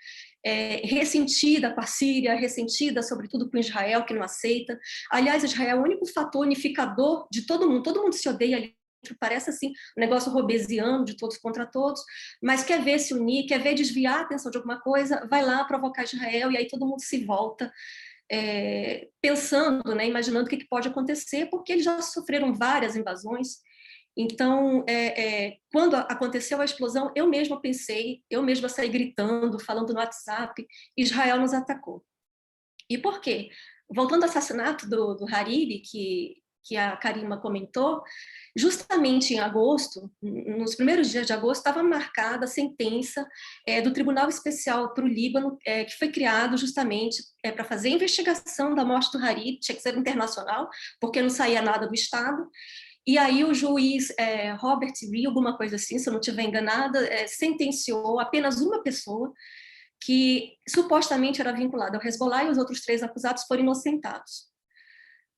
ressentida com a Síria, ressentida, sobretudo, com Israel, que não aceita. Aliás, Israel é o único fator unificador de todo mundo se odeia ali. Parece assim, um negócio robesiano, de todos contra todos, mas quer ver se unir, quer ver desviar a atenção de alguma coisa, vai lá provocar Israel, e aí todo mundo se volta, pensando, né, imaginando o que pode acontecer, porque eles já sofreram várias invasões. Então, quando aconteceu a explosão, eu mesma saí gritando, falando no WhatsApp, Israel nos atacou. E por quê? Voltando ao assassinato do Hariri, que a Karima comentou, justamente em agosto, nos primeiros dias de agosto, estava marcada a sentença do Tribunal Especial para o Líbano, que foi criado justamente para fazer a investigação da morte do Hariri, tinha que ser internacional, porque não saía nada do Estado. E aí o juiz Robert Lee, alguma coisa assim, se eu não estiver enganada, sentenciou apenas uma pessoa, que supostamente era vinculado ao Hezbollah, e os outros 3 acusados foram inocentados.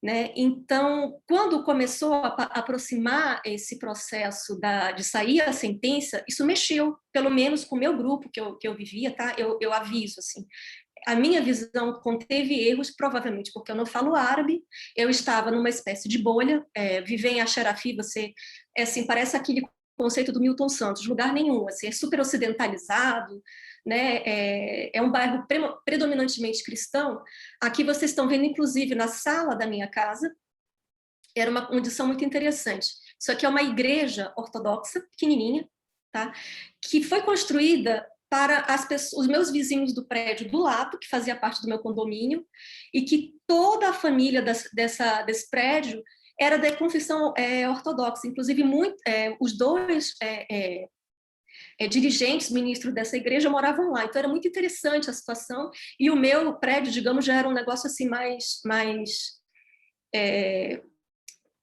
Né? Então, quando começou a aproximar esse processo de sair a sentença, isso mexeu, pelo menos com o meu grupo que eu vivia, tá? Eu aviso, assim, a minha visão conteve erros, provavelmente porque eu não falo árabe, eu estava numa espécie de bolha, viver em Axarafi, você, assim, parece aquele conceito do Milton Santos, lugar nenhum, assim, é super ocidentalizado, né? É um bairro predominantemente cristão. Aqui vocês estão vendo, inclusive, na sala da minha casa, era uma condição muito interessante. Isso aqui é uma igreja ortodoxa, pequenininha, tá? Que foi construída para as pessoas, os meus vizinhos do prédio do lado, que fazia parte do meu condomínio, e que toda a família desse prédio era da confissão ortodoxa. Inclusive, os 2 dirigentes, ministros dessa igreja moravam lá. Então, era muito interessante a situação. E o meu prédio, digamos, já era um negócio assim mais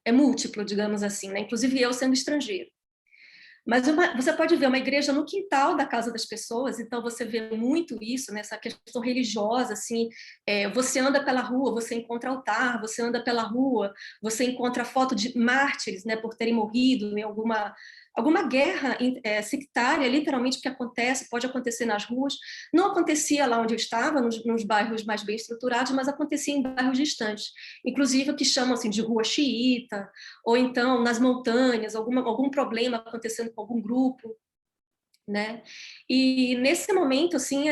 múltiplo, digamos assim, né? Inclusive eu sendo estrangeiro. Mas você pode ver uma igreja no quintal da casa das pessoas, então você vê muito isso, nessa questão religiosa, assim, você anda pela rua, você encontra altar, você anda pela rua, você encontra foto de mártires, né, por terem morrido em alguma guerra sectária, literalmente, que pode acontecer nas ruas. Não acontecia lá onde eu estava, nos bairros mais bem estruturados, mas acontecia em bairros distantes, inclusive o que chamam assim, de rua xiita, ou então nas montanhas, algum problema acontecendo com algum grupo, né? E nesse momento, assim,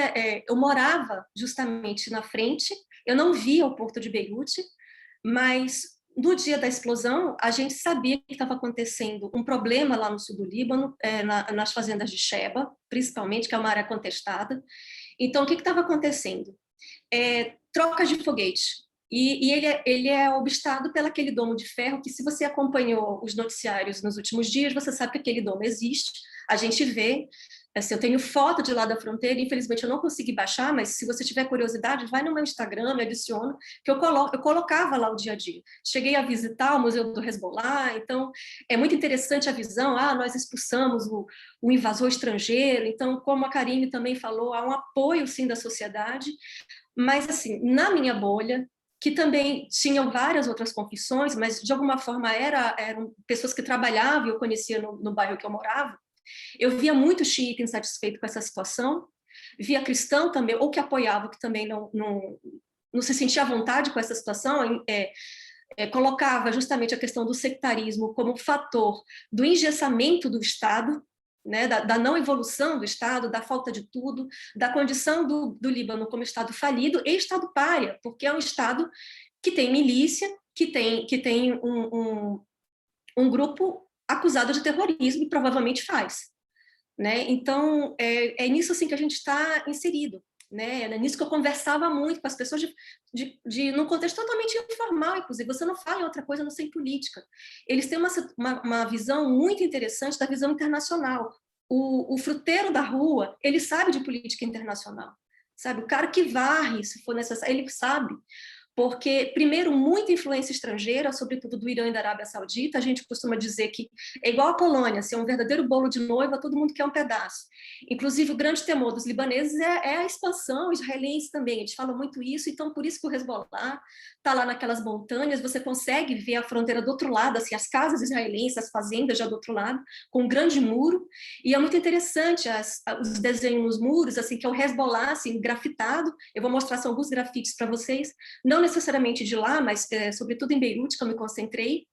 eu morava justamente na frente, eu não via o porto de Beirute, mas no dia da explosão, a gente sabia que estava acontecendo um problema lá no sul do Líbano, nas fazendas de Sheba, principalmente, que é uma área contestada. Então, o que estava acontecendo? Trocas de foguete. E ele é obstado pelo aquele domo de ferro, que se você acompanhou os noticiários nos últimos dias, você sabe que aquele domo existe, a gente vê. Assim, eu tenho foto de lá da fronteira, infelizmente eu não consegui baixar, mas se você tiver curiosidade, vai no meu Instagram, me adiciona, que eu colocava lá o dia a dia. Cheguei a visitar o Museu do Hezbollah, então é muito interessante a visão, nós expulsamos o invasor estrangeiro, então, como a Karine também falou, há um apoio, sim, da sociedade, mas, assim, na minha bolha, que também tinham várias outras confissões, mas, de alguma forma, eram pessoas que trabalhavam, eu conhecia no bairro que eu morava, eu via muito xiita insatisfeito com essa situação, via cristão também, ou que apoiava, que também não se sentia à vontade com essa situação, colocava justamente a questão do sectarismo como fator do engessamento do Estado, né, da não evolução do Estado, da falta de tudo, da condição do Líbano como Estado falido e Estado pária, porque é um Estado que tem milícia, que tem um grupo acusado de terrorismo e provavelmente faz. Né? Então, é nisso assim, que a gente está inserido. Né? É nisso que eu conversava muito com as pessoas, num contexto totalmente informal, inclusive. Você não fala em outra coisa, não sei em política. Eles têm uma visão muito interessante da visão internacional. O fruteiro da rua, ele sabe de política internacional. Sabe? O cara que varre, se for necessário, ele sabe. Porque, primeiro, muita influência estrangeira, sobretudo do Irã e da Arábia Saudita. A gente costuma dizer que é igual a Polônia, se é um verdadeiro bolo de noiva, todo mundo quer um pedaço. Inclusive, o grande temor dos libaneses é a expansão israelense também. Eles falam muito isso, então por isso que o Hezbollah está lá naquelas montanhas, você consegue ver a fronteira do outro lado, assim, as casas israelenses, as fazendas já do outro lado, com um grande muro, e é muito interessante os desenhos nos muros, assim, que é o Hezbollah, assim, grafitado. Eu vou mostrar só alguns grafites para vocês, não necessariamente de lá, mas sobretudo em Beirute, que eu me concentrei.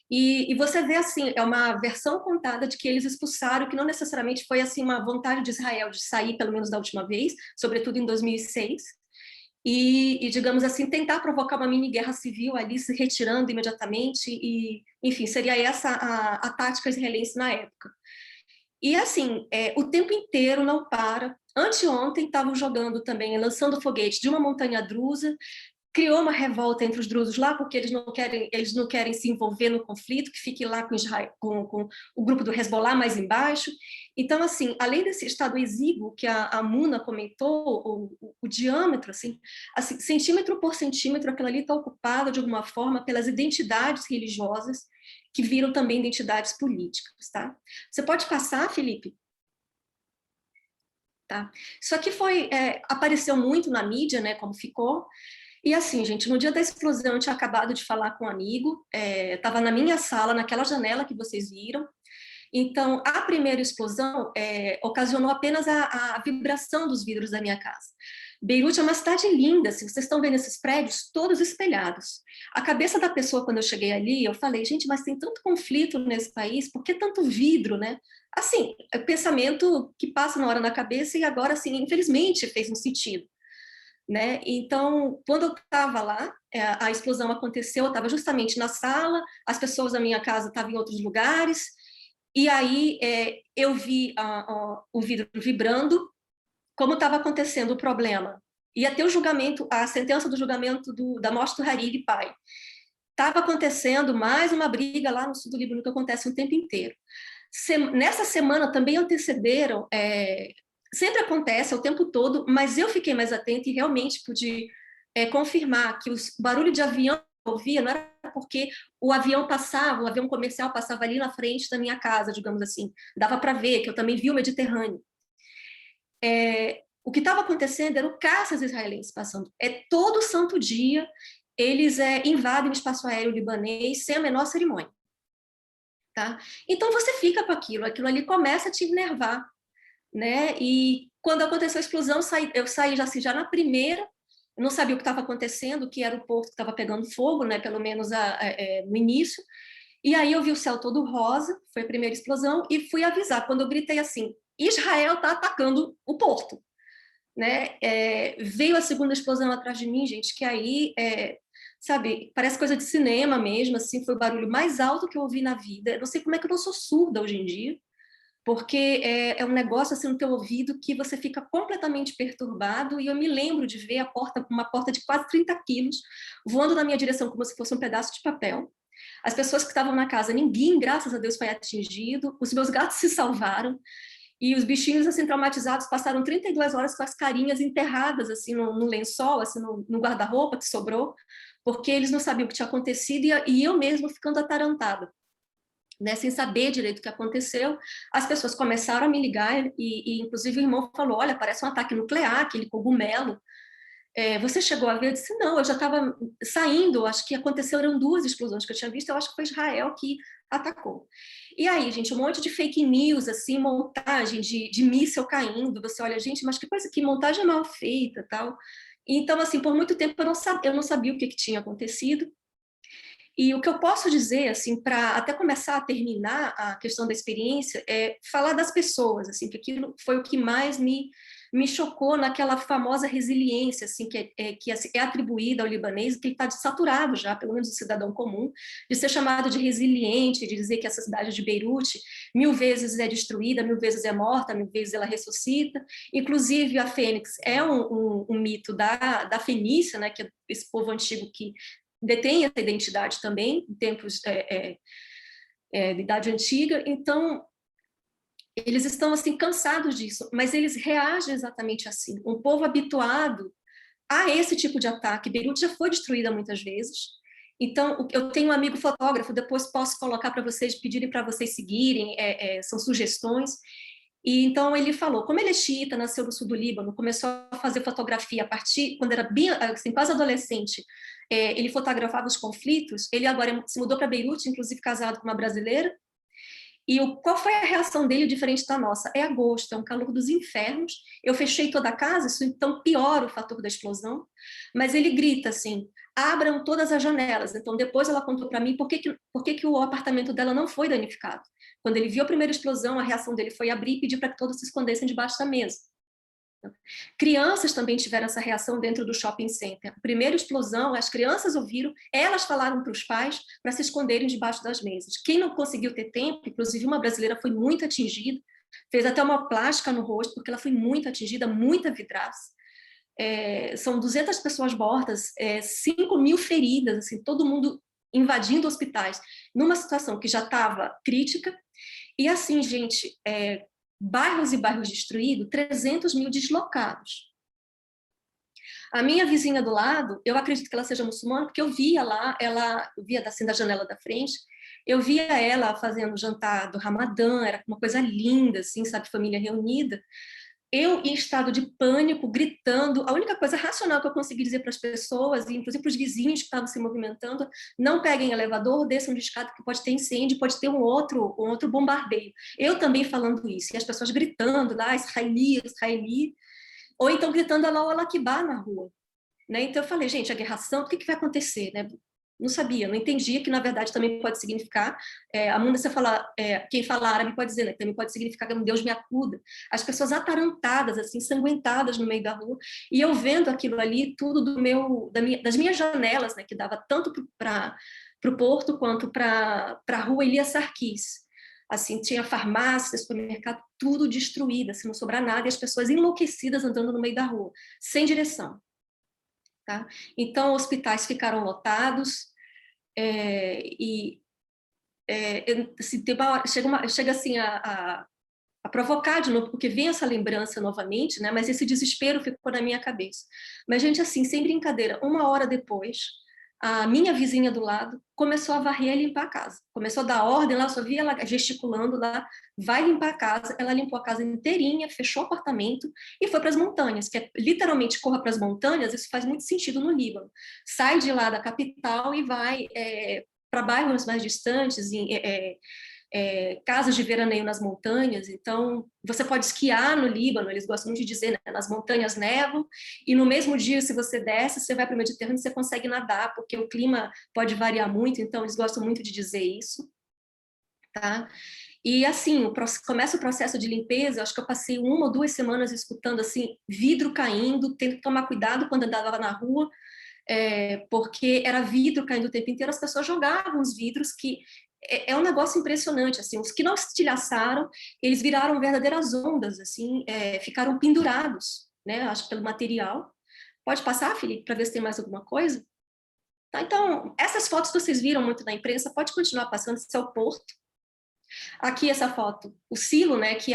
E você vê, assim, é uma versão contada de que eles expulsaram, que não necessariamente foi, assim, uma vontade de Israel de sair, pelo menos da última vez, sobretudo em 2006, e digamos assim, tentar provocar uma mini-guerra civil ali, se retirando imediatamente, e, enfim, seria essa a tática israelense na época. E, assim, o tempo inteiro não para. Anteontem estavam jogando também, lançando foguete de uma montanha drusa, criou uma revolta entre os drusos lá, porque eles não querem se envolver no conflito, que fique lá com o grupo do Hezbollah mais embaixo. Então, assim, além desse estado exíguo que a Muna comentou, o diâmetro, assim, centímetro por centímetro, aquilo ali está ocupado, de alguma forma, pelas identidades religiosas, que viram também identidades políticas. Tá? Você pode passar, Felipe? tá? Isso aqui apareceu muito na mídia, né, como ficou. E assim, gente, no dia da explosão, eu tinha acabado de falar com um amigo, estava na minha sala, naquela janela que vocês viram. Então, a primeira explosão ocasionou apenas a vibração dos vidros da minha casa. Beirute é uma cidade linda, assim, vocês estão vendo esses prédios todos espelhados. A cabeça da pessoa, quando eu cheguei ali, eu falei, gente, mas tem tanto conflito nesse país, por que tanto vidro, né? Assim, é pensamento que passa na hora na cabeça e agora, assim, infelizmente fez um sentido, né? Então, quando eu estava lá, a explosão aconteceu, eu estava justamente na sala, as pessoas da minha casa estavam em outros lugares, e aí eu vi o vidro vibrando, como estava acontecendo o problema. Ia ter o julgamento, a sentença do julgamento da morte do Hariri pai. Estava acontecendo mais uma briga lá no sul do Líbano, que acontece o tempo inteiro. Nessa semana também antecederam, sempre acontece o tempo todo, mas eu fiquei mais atenta e realmente pude confirmar que o barulho de avião que eu ouvia não era porque o avião comercial passava ali na frente da minha casa, digamos assim. Dava para ver que eu também vi o Mediterrâneo. O que estava acontecendo eram caças israelenses passando. Todo santo dia eles invadem o espaço aéreo libanês sem a menor cerimônia. Tá? Então você fica com aquilo ali começa a te enervar, né? E quando aconteceu a explosão, eu saí já na primeira, eu não sabia o que estava acontecendo, que era o porto que estava pegando fogo, né? Pelo menos no início. E aí eu vi o céu todo rosa, foi a primeira explosão, e fui avisar, quando eu gritei assim, Israel está atacando o porto, né? Veio a segunda explosão atrás de mim, gente, que aí, sabe, parece coisa de cinema mesmo, assim, foi o barulho mais alto que eu ouvi na vida. Eu não sei como é que eu não sou surda hoje em dia, porque é um negócio assim no teu ouvido que você fica completamente perturbado, e eu me lembro de ver uma porta de quase 30 quilos voando na minha direção como se fosse um pedaço de papel. As pessoas que estavam na casa, ninguém, graças a Deus, foi atingido, os meus gatos se salvaram, e os bichinhos assim traumatizados passaram 32 horas com as carinhas enterradas assim no lençol, assim no guarda-roupa que sobrou, porque eles não sabiam o que tinha acontecido, e eu mesmo ficando atarantada, né, sem saber direito o que aconteceu. As pessoas começaram a me ligar e inclusive o irmão falou, olha, parece um ataque nuclear, aquele cogumelo. Você chegou a ver? Eu disse, não, eu já estava saindo, acho que aconteceram 2 explosões que eu tinha visto, eu acho que foi Israel que atacou. E aí, gente, um monte de fake news, assim, montagem de míssil caindo, você olha, gente, mas que coisa, que montagem mal feita, tal. Então, assim, por muito tempo eu não sabia o que tinha acontecido. E o que eu posso dizer, assim, para até começar a terminar a questão da experiência, é falar das pessoas, assim, porque aquilo foi o que mais me chocou naquela famosa resiliência, assim, que é atribuída ao libanês, que ele está saturado já, pelo menos o cidadão comum, de ser chamado de resiliente, de dizer que essa cidade de Beirute 1000 vezes é destruída, 1000 vezes é morta, 1000 vezes ela ressuscita. Inclusive, a Fênix é um mito da Fenícia, né, que é esse povo antigo que detém essa identidade também, em tempos de idade antiga. Então, eles estão assim cansados disso, mas eles reagem exatamente assim. Um povo habituado a esse tipo de ataque. Beirute já foi destruída muitas vezes. Então, eu tenho um amigo fotógrafo, depois posso colocar para vocês, pedirem para vocês seguirem, são sugestões. E então ele falou, como ele é xiita, nasceu no sul do Líbano, começou a fazer fotografia a partir, quando era bem, assim, quase adolescente, ele fotografava os conflitos. Ele agora se mudou para Beirute, inclusive casado com uma brasileira. E qual foi a reação dele diferente da nossa? É agosto, é um calor dos infernos, eu fechei toda a casa, isso então piora o fator da explosão, mas ele grita assim, abram todas as janelas. Então depois ela contou para mim por que o apartamento dela não foi danificado. Quando ele viu a primeira explosão, a reação dele foi abrir e pedir para que todos se escondessem debaixo da mesa. Crianças também tiveram essa reação dentro do shopping center. A primeira explosão, as crianças ouviram, elas falaram para os pais para se esconderem debaixo das mesas. Quem não conseguiu ter tempo, inclusive uma brasileira foi muito atingida, fez até uma plástica no rosto, porque ela foi muito atingida, muita vidraça. São 200 pessoas mortas, 5.000 feridas, assim, todo mundo invadindo hospitais, numa situação que já estava crítica. E assim, gente, bairros e bairros destruídos, 300.000 deslocados. A minha vizinha do lado, eu acredito que ela seja muçulmana, porque eu via lá, eu via assim da janela da frente, eu via ela fazendo o jantar do Ramadã, era uma coisa linda, assim, sabe, família reunida, eu em estado de pânico, gritando. A única coisa racional que eu consegui dizer para as pessoas, e inclusive para os vizinhos que estavam se movimentando, não peguem elevador, desçam de escada, que pode ter incêndio, pode ter um outro bombardeio. Eu também falando isso, e as pessoas gritando lá, Israeli, Israeli, ou então gritando Allahu Akbar na rua. Né? Então eu falei, gente, a guerra santa, o que vai acontecer? Né? Não sabia, não entendia que, na verdade, também pode significar, a Munda, você fala, quem fala árabe pode dizer, né, também pode significar que Deus me acuda. As pessoas atarantadas, assim, ensanguentadas no meio da rua, e eu vendo aquilo ali, tudo das minhas janelas, né, que dava tanto para o porto quanto para a rua Elias Sarkis. Assim, tinha farmácia, supermercado, tudo destruído, assim, não sobrar nada, e as pessoas enlouquecidas andando no meio da rua, sem direção. Tá? Então, hospitais ficaram lotados, assim, chega assim a provocar de novo, porque vem essa lembrança novamente, né? Mas esse desespero ficou na minha cabeça. Mas, gente, assim, sem brincadeira, 1 hora depois, a minha vizinha do lado começou a varrer e limpar a casa. Começou a dar ordem lá, eu só via ela gesticulando lá, vai limpar a casa. Ela limpou a casa inteirinha, fechou o apartamento e foi para as montanhas, que é literalmente corra para as montanhas. Isso faz muito sentido no Líbano. Sai de lá da capital e vai para bairros mais distantes, casas de veraneio nas montanhas. Então, você pode esquiar no Líbano, eles gostam muito de dizer, né? Nas montanhas nevam, e no mesmo dia, se você desce, você vai para o Mediterrâneo, você consegue nadar, porque o clima pode variar muito, então eles gostam muito de dizer isso. Tá? E assim, começa o processo de limpeza. Acho que eu passei 1 ou 2 semanas escutando assim, vidro caindo, tendo que tomar cuidado quando andava na rua, porque era vidro caindo o tempo inteiro. As pessoas jogavam os vidros, que é um negócio impressionante, assim, os que não estilhaçaram, eles viraram verdadeiras ondas, assim, ficaram pendurados, né, acho, pelo material. Pode passar, Felipe, para ver se tem mais alguma coisa? Tá, então, essas fotos que vocês viram muito na imprensa, pode continuar passando, esse é o porto. Aqui essa foto, o silo, né, que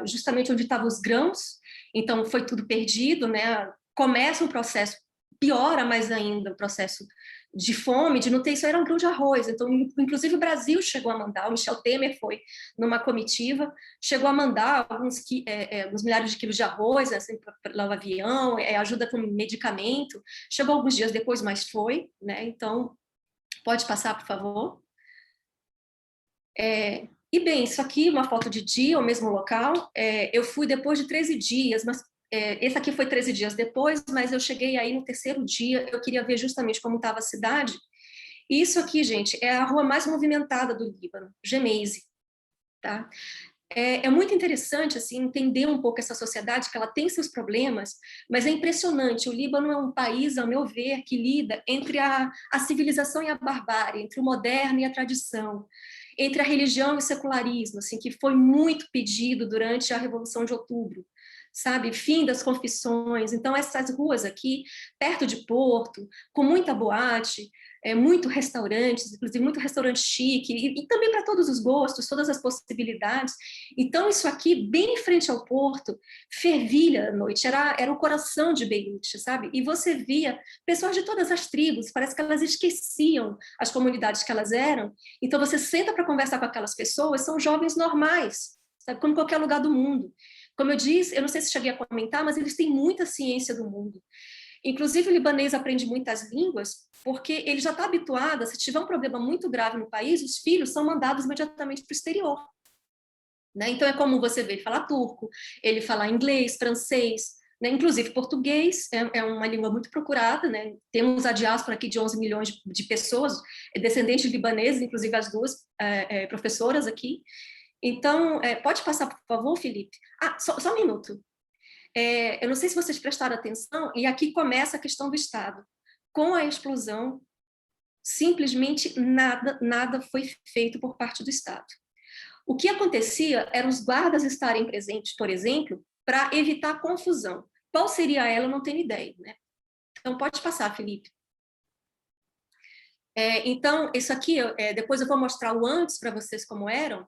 justamente onde estavam os grãos, então foi tudo perdido, né, começa um processo, piora mais ainda o processo de fome, de não ter, isso era um grão de arroz, então inclusive o Brasil chegou a mandar, o Michel Temer foi numa comitiva, chegou a mandar alguns milhares de quilos de arroz, assim, para o avião, ajuda com medicamento, chegou alguns dias depois, mas foi, né, então pode passar, por favor. E bem, isso aqui, uma foto de dia, o mesmo local. Eu fui depois de 13 dias, mas esse aqui foi 13 dias depois, mas eu cheguei aí no 3º dia, eu queria ver justamente como estava a cidade. E isso aqui, gente, é a rua mais movimentada do Líbano, Gemeisi, tá? É muito interessante assim, entender um pouco essa sociedade, que ela tem seus problemas, mas é impressionante. O Líbano é um país, ao meu ver, que lida entre a civilização e a barbárie, entre o moderno e a tradição, entre a religião e o secularismo, assim, que foi muito pedido durante a Revolução de Outubro, sabe? Fim das confissões. Então, essas ruas aqui, perto de Porto, com muita boate, muito restaurantes, inclusive muito restaurante chique, e também para todos os gostos, todas as possibilidades. Então, isso aqui, bem em frente ao porto, fervilha à noite, era o coração de Beirute, sabe? E você via pessoas de todas as tribos, parece que elas esqueciam as comunidades que elas eram. Então, você senta para conversar com aquelas pessoas, são jovens normais, sabe? Como em qualquer lugar do mundo. Como eu disse, eu não sei se cheguei a comentar, mas eles têm muita ciência do mundo. Inclusive, o libanês aprende muitas línguas porque ele já está habituado, se tiver um problema muito grave no país, os filhos são mandados imediatamente para o exterior. Né? Então, é comum você ver ele falar turco, ele falar inglês, francês, né? Inclusive português, é uma língua muito procurada. Né? Temos a diáspora aqui de 11 milhões de pessoas, descendentes de libaneses, inclusive as duas professoras aqui. Então, pode passar, por favor, Felipe? Só um minuto. Eu não sei se vocês prestaram atenção, e aqui começa a questão do Estado. Com a explosão, simplesmente nada foi feito por parte do Estado. O que acontecia era os guardas estarem presentes, por exemplo, para evitar confusão. Qual seria ela? Eu não tenho ideia. Né? Então, pode passar, Felipe. Então, isso aqui, depois eu vou mostrar o antes para vocês como eram.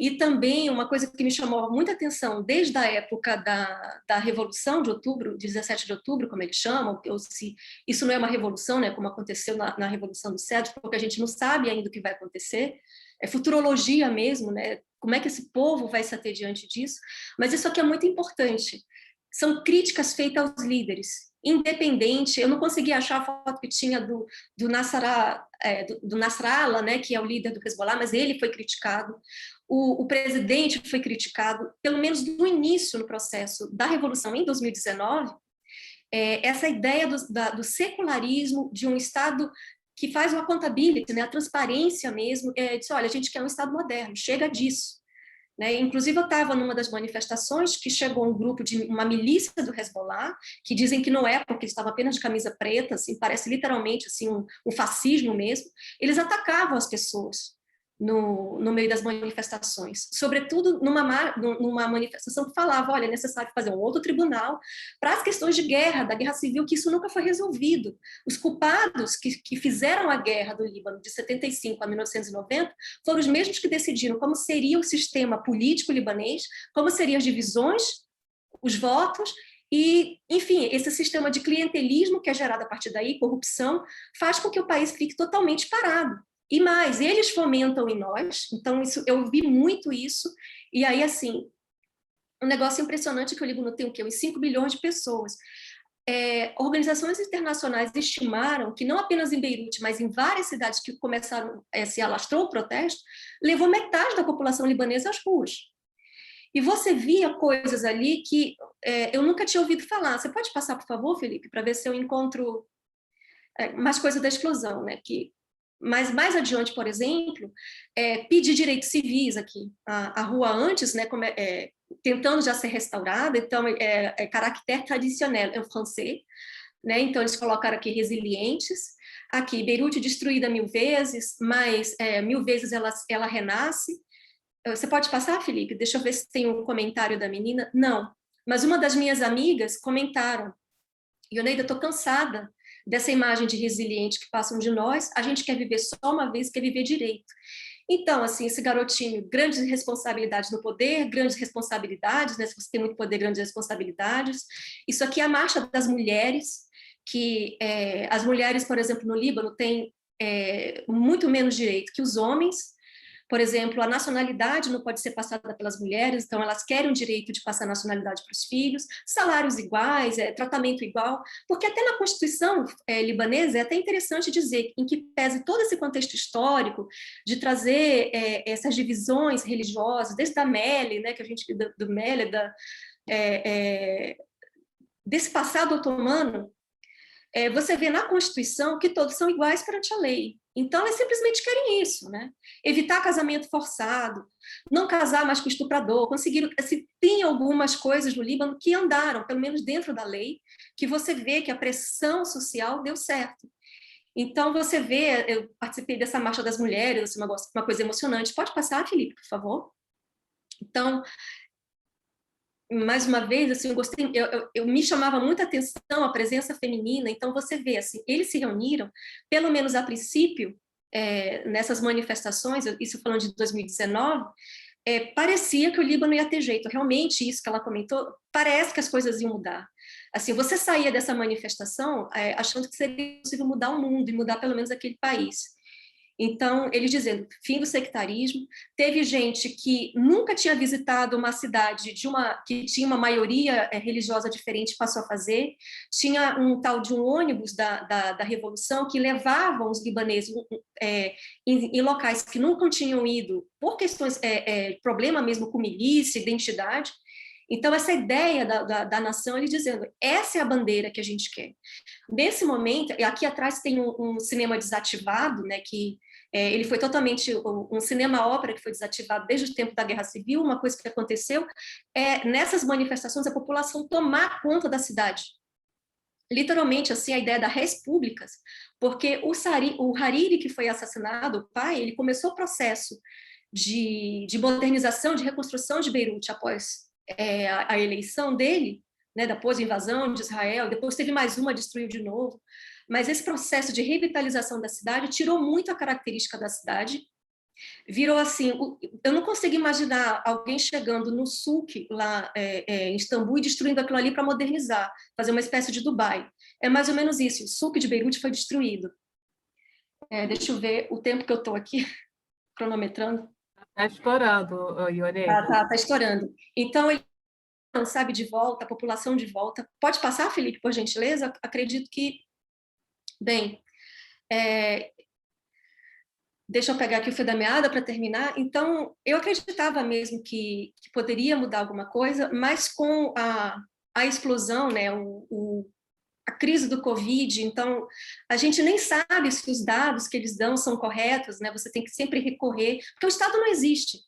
E também uma coisa que me chamou muita atenção desde a época da Revolução de Outubro, 17 de Outubro, como eles chamam, ou se isso não é uma revolução, né, como aconteceu na Revolução do Cedro, porque a gente não sabe ainda o que vai acontecer, é futurologia mesmo, né, como é que esse povo vai se ater diante disso, mas isso aqui é muito importante, são críticas feitas aos líderes, independente, eu não consegui achar a foto que tinha do Nasrallah, né, que é o líder do Hezbollah, mas ele foi criticado, o presidente foi criticado, pelo menos no início no processo da Revolução em 2019, essa ideia do secularismo, de um Estado que faz uma accountability, né, a transparência mesmo, disse, olha, a gente quer um Estado moderno, chega disso. Né? Inclusive, eu estava numa das manifestações que chegou um grupo de uma milícia do Hezbollah, que dizem que não é porque eles estavam apenas de camisa preta, assim, parece literalmente assim, um fascismo mesmo. Eles atacavam as pessoas no meio das manifestações, sobretudo numa manifestação que falava, olha, é necessário fazer um outro tribunal para as questões de guerra, da guerra civil, que isso nunca foi resolvido. Os culpados que fizeram a guerra do Líbano de 75 a 1990 foram os mesmos que decidiram como seria o sistema político libanês, como seriam as divisões, os votos, e, enfim, esse sistema de clientelismo que é gerado a partir daí, corrupção, faz com que o país fique totalmente parado. E mais, eles fomentam em nós, então eu vi muito isso, e aí, assim, um negócio impressionante é que o Líbano tem o quê? Uns 5 bilhões de pessoas. Organizações internacionais estimaram que não apenas em Beirute, mas em várias cidades que começaram, se alastrou o protesto, levou metade da população libanesa às ruas. E você via coisas ali que eu nunca tinha ouvido falar. Você pode passar, por favor, Felipe, para ver se eu encontro mais coisa da exclusão, né? Mas mais adiante, por exemplo, pedir direitos civis aqui. A rua antes, né, tentando já ser restaurada, então é caractere traditionnel em francês, né? Então eles colocaram aqui resilientes. Aqui, Beirute destruída 1000 vezes, mas 1000 vezes ela renasce. Você pode passar, Felipe? Deixa eu ver se tem um comentário da menina. Não, mas uma das minhas amigas comentaram. Ioneida, estou cansada dessa imagem de resiliente que passam de nós, a gente quer viver só uma vez, quer viver direito. Então, assim, esse garotinho, grandes responsabilidades no poder, grandes responsabilidades, né? Se você tem muito poder, grandes responsabilidades. Isso aqui é a marcha das mulheres, que as mulheres, por exemplo, no Líbano, têm muito menos direito que os homens. Por exemplo, a nacionalidade não pode ser passada pelas mulheres, então elas querem o direito de passar a nacionalidade para os filhos, salários iguais, tratamento igual, porque até na Constituição libanesa é até interessante dizer, em que pese todo esse contexto histórico de trazer essas divisões religiosas, desde a Mele, né, que a gente do Mele, desse passado otomano, você vê na Constituição que todos são iguais perante a lei. Então, eles simplesmente querem isso, né? Evitar casamento forçado, não casar mais com estuprador, conseguiram... Tem algumas coisas no Líbano que andaram, pelo menos dentro da lei, que você vê que a pressão social deu certo. Então, você vê... Eu participei dessa Marcha das Mulheres, uma coisa emocionante. Pode passar, Felipe, por favor? Então... mais uma vez, assim, eu gostei, eu me chamava muita atenção a presença feminina, então você vê, assim, eles se reuniram, pelo menos a princípio, nessas manifestações, isso falando de 2019, parecia que o Líbano ia ter jeito, realmente isso que ela comentou, parece que as coisas iam mudar. Assim, você saía dessa manifestação achando que seria possível mudar o mundo e mudar pelo menos aquele país. Então, eles dizendo, fim do sectarismo. Teve gente que nunca tinha visitado uma cidade que tinha uma maioria religiosa diferente, passou a fazer. Tinha um tal de um ônibus da Revolução que levavam os libaneses em locais que nunca tinham ido, por questões, problema mesmo com milícia, identidade. Então, essa ideia da nação, ele dizendo, essa é a bandeira que a gente quer. Nesse momento, aqui atrás tem um cinema desativado, né, que ele foi totalmente um cinema-ópera que foi desativado desde o tempo da Guerra Civil. Uma coisa que aconteceu nessas manifestações, a população tomar conta da cidade. Literalmente, assim, a ideia da res públicas, porque o Hariri, que foi assassinado, o pai, ele começou o processo de modernização, de reconstrução de Beirute após a eleição dele, né, depois da invasão de Israel, depois teve mais uma, destruiu de novo, mas esse processo de revitalização da cidade tirou muito a característica da cidade, virou assim, eu não consigo imaginar alguém chegando no Sulk, lá em Istambul, e destruindo aquilo ali para modernizar, fazer uma espécie de Dubai. É mais ou menos isso, o Sulk de Beirute foi destruído. Deixa eu ver o tempo que eu estou aqui, cronometrando. Está estourando, Ione. Tá estourando. Então, ele sabe, de volta, a população de volta. Pode passar, Felipe, por gentileza? Acredito que... Bem, deixa eu pegar aqui o fio da meada para terminar. Então, eu acreditava mesmo que poderia mudar alguma coisa, mas com a explosão, né, a crise do Covid, então, a gente nem sabe se os dados que eles dão são corretos, né? Você tem que sempre recorrer, porque o Estado não existe,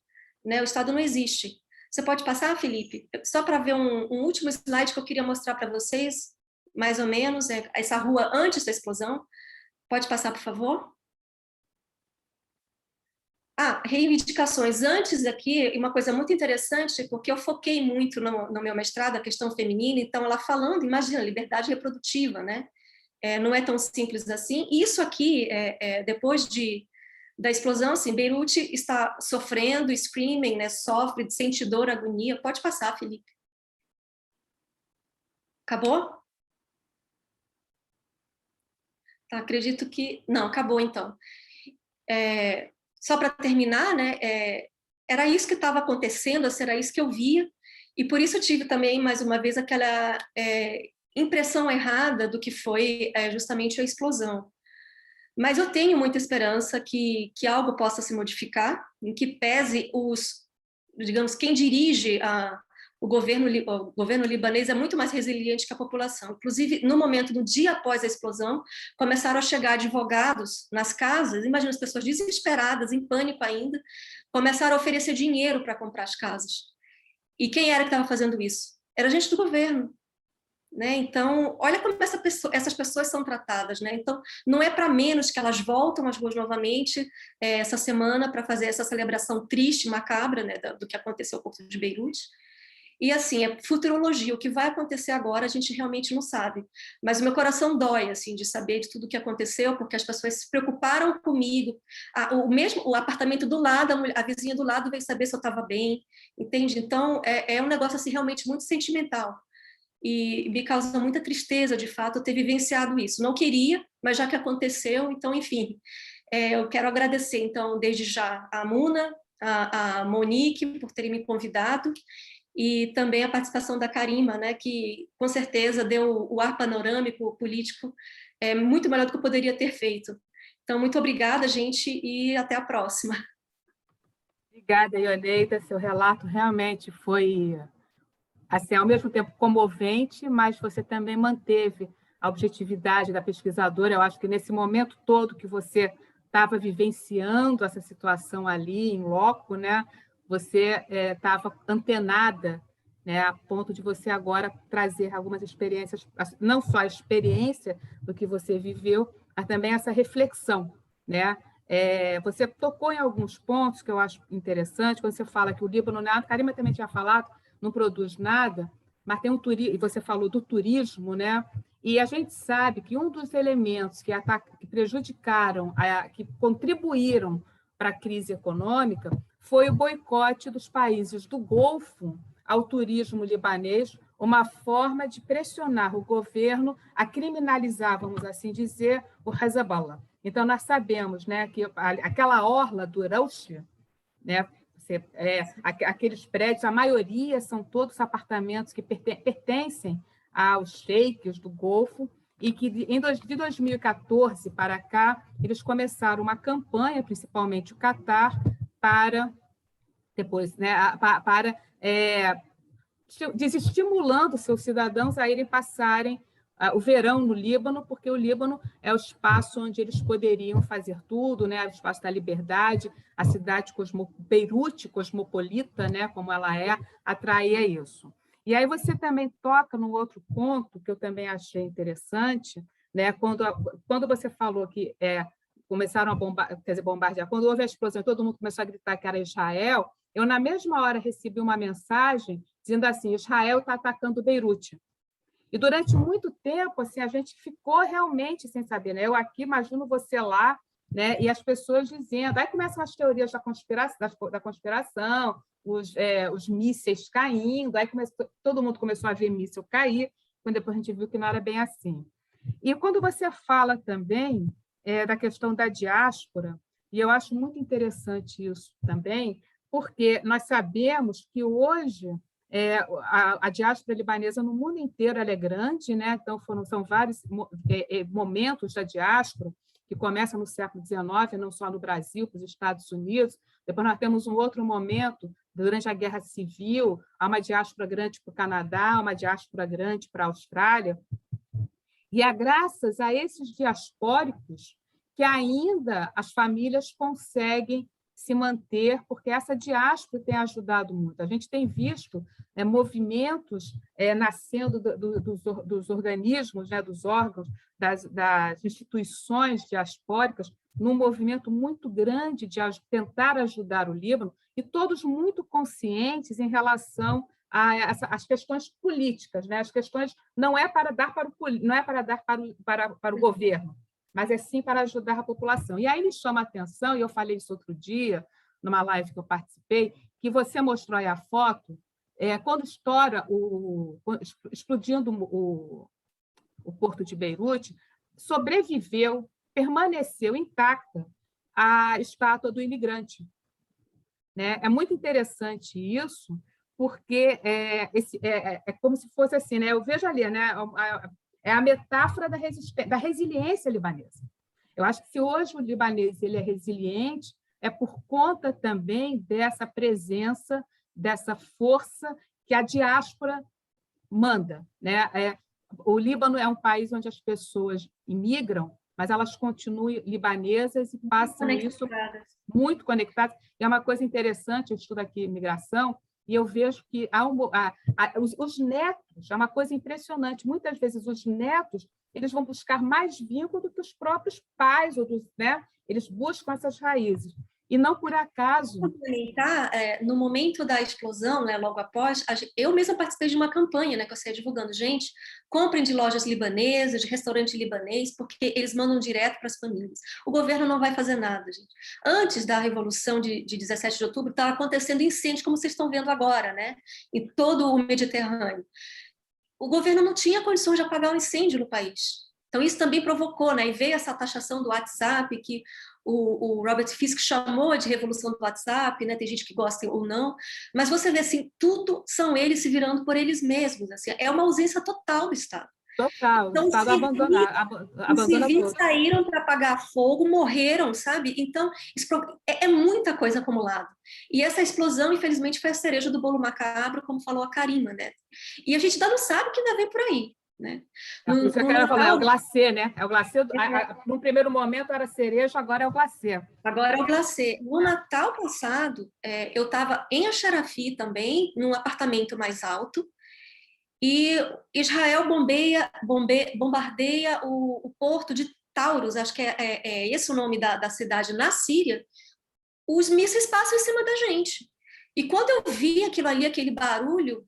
né? O Estado não existe. Você pode passar, Felipe? Só para ver um último slide que eu queria mostrar para vocês, mais ou menos, essa rua antes da explosão. Pode passar, por favor? Reivindicações. Antes aqui, uma coisa muito interessante, porque eu foquei muito no meu mestrado, a questão feminina, então ela falando, imagina, liberdade reprodutiva, né? Não é tão simples assim. Isso aqui, depois da explosão, assim, Beirute está sofrendo, screaming, né? Sofre, sente dor, agonia. Pode passar, Felipe. Acabou? Tá, acredito que... Não, acabou, então. Só para terminar, né, era isso que estava acontecendo, era isso que eu via, e por isso eu tive também, mais uma vez, aquela impressão errada do que foi justamente a explosão. Mas eu tenho muita esperança que algo possa se modificar, em que pese digamos, quem dirige o governo libanês é muito mais resiliente que a população. Inclusive, no dia após a explosão, começaram a chegar advogados nas casas, imagina as pessoas desesperadas, em pânico ainda, começaram a oferecer dinheiro para comprar as casas. E quem era que estava fazendo isso? Era gente do governo. Né? Então, olha como essas pessoas são tratadas. Né? Então, não é para menos que elas voltam às ruas novamente essa semana para fazer essa celebração triste, macabra, né, do que aconteceu no Porto de Beirute. E assim, é futurologia, o que vai acontecer agora a gente realmente não sabe. Mas o meu coração dói, assim, de saber de tudo o que aconteceu, porque as pessoas se preocuparam comigo. O apartamento do lado, a vizinha do lado veio saber se eu estava bem, entende? Então, é um negócio assim, realmente muito sentimental. E me causa muita tristeza, de fato, ter vivenciado isso. Não queria, mas já que aconteceu, então, enfim. Eu quero agradecer, então, desde já a Muna, a Monique, por terem me convidado, e também a participação da Karima, né, que com certeza deu o ar panorâmico político muito melhor do que eu poderia ter feito. Então, muito obrigada, gente, e até a próxima. Obrigada, Ioneida. Seu relato realmente foi, assim, ao mesmo tempo comovente, mas você também manteve a objetividade da pesquisadora. Eu acho que nesse momento todo que você estava vivenciando essa situação ali, em loco, né, você estava antenada, né, a ponto de você agora trazer algumas experiências, não só a experiência do que você viveu, mas também essa reflexão, né? Você tocou em alguns pontos que eu acho interessante, quando você fala que o Líbano, a Karima também tinha falado, não produz nada, mas tem e você falou do turismo, né? E a gente sabe que um dos elementos que prejudicaram, que contribuíram para a crise econômica, foi o boicote dos países do Golfo ao turismo libanês, uma forma de pressionar o governo a criminalizar, vamos assim dizer, o Hezbollah. Então, nós sabemos, né, que aquela orla do Rauch, né, aqueles prédios, a maioria são todos apartamentos que pertencem aos sheiks do Golfo, e que de 2014 para cá, eles começaram uma campanha, principalmente o Catar, para depois, né, desestimulando seus cidadãos a irem passarem o verão no Líbano, porque o Líbano é o espaço onde eles poderiam fazer tudo, né? O espaço da liberdade, a cidade Beirute cosmopolita, né? Como ela atraía isso. E aí você também toca num outro ponto que eu também achei interessante, né? Quando você falou que começaram a bombardear, quando houve a explosão, todo mundo começou a gritar que era Israel, eu, na mesma hora, recebi uma mensagem dizendo assim, Israel está atacando Beirute. E durante muito tempo, assim, a gente ficou realmente sem saber. Né? Eu aqui, imagino você lá, né? E as pessoas dizendo, aí começam as teorias da conspiração, os mísseis caindo, aí todo mundo começou a ver míssil cair, quando depois a gente viu que não era bem assim. E quando você fala também da questão da diáspora, e eu acho muito interessante isso também, porque nós sabemos que hoje a diáspora libanesa no mundo inteiro ela é grande, né? Então são vários momentos da diáspora, que começa no século XIX, não só no Brasil, para os Estados Unidos. Depois nós temos um outro momento, durante a Guerra Civil, há uma diáspora grande para o Canadá, uma diáspora grande para a Austrália. E é graças a esses diaspóricos que ainda as famílias conseguem se manter, porque essa diáspora tem ajudado muito. A gente tem visto movimentos nascendo dos organismos, né, dos órgãos, das instituições diaspóricas, num movimento muito grande de tentar ajudar o Líbano, e todos muito conscientes em relação às questões políticas, né? As questões não é para dar para o governo, mas é sim para ajudar a população. E aí me chama a atenção, e eu falei isso outro dia, numa live que eu participei, que você mostrou aí a foto, quando explodindo o porto de Beirute, sobreviveu, permaneceu intacta a estátua do imigrante. Né? É muito interessante isso, porque é como se fosse assim, né? Eu vejo ali, né? É a metáfora da resiliência libanesa. Eu acho que se hoje o libanês ele é resiliente, é por conta também dessa presença, dessa força que a diáspora manda. Né? O Líbano é um país onde as pessoas imigram, mas elas continuam libanesas e passam isso muito conectadas. E é uma coisa interessante, eu estudo aqui imigração, e eu vejo que os netos, é uma coisa impressionante, muitas vezes os netos eles vão buscar mais vínculo do que os próprios pais, né? Eles buscam essas raízes. E não por acaso. No momento da explosão, né, logo após, eu mesma participei de uma campanha, né, que eu saí divulgando. Gente, comprem de lojas libanesas, de restaurante libanês, porque eles mandam direto para as famílias. O governo não vai fazer nada, gente. Antes da Revolução de 17 de outubro, estava acontecendo incêndio, como vocês estão vendo agora, né, em todo o Mediterrâneo. O governo não tinha condições de apagar o incêndio no país. Então, isso também provocou, né? E veio essa taxação do WhatsApp, que o Robert Fisk chamou de revolução do WhatsApp, né? Tem gente que gosta ou não, mas você vê assim, tudo são eles se virando por eles mesmos. Assim, é uma ausência total do Estado. Total, então, o Estado abandona os civis saíram para apagar fogo, morreram, sabe? Então, é muita coisa acumulada. E essa explosão, infelizmente, foi a cereja do bolo macabro, como falou a Karima, né? E a gente ainda não sabe o que ainda vem por aí. Né? Isso que eu quero falar, é o glacê, né? É o glacê. No primeiro momento era cereja, agora é o glacê. Agora é o glacê. No Natal passado, eu estava em Axarafi também, num apartamento mais alto, e Israel bombardeia o porto de Taurus, acho que é esse o nome da cidade, na Síria. Os mísseis passam em cima da gente. E quando eu vi aquilo ali, aquele barulho,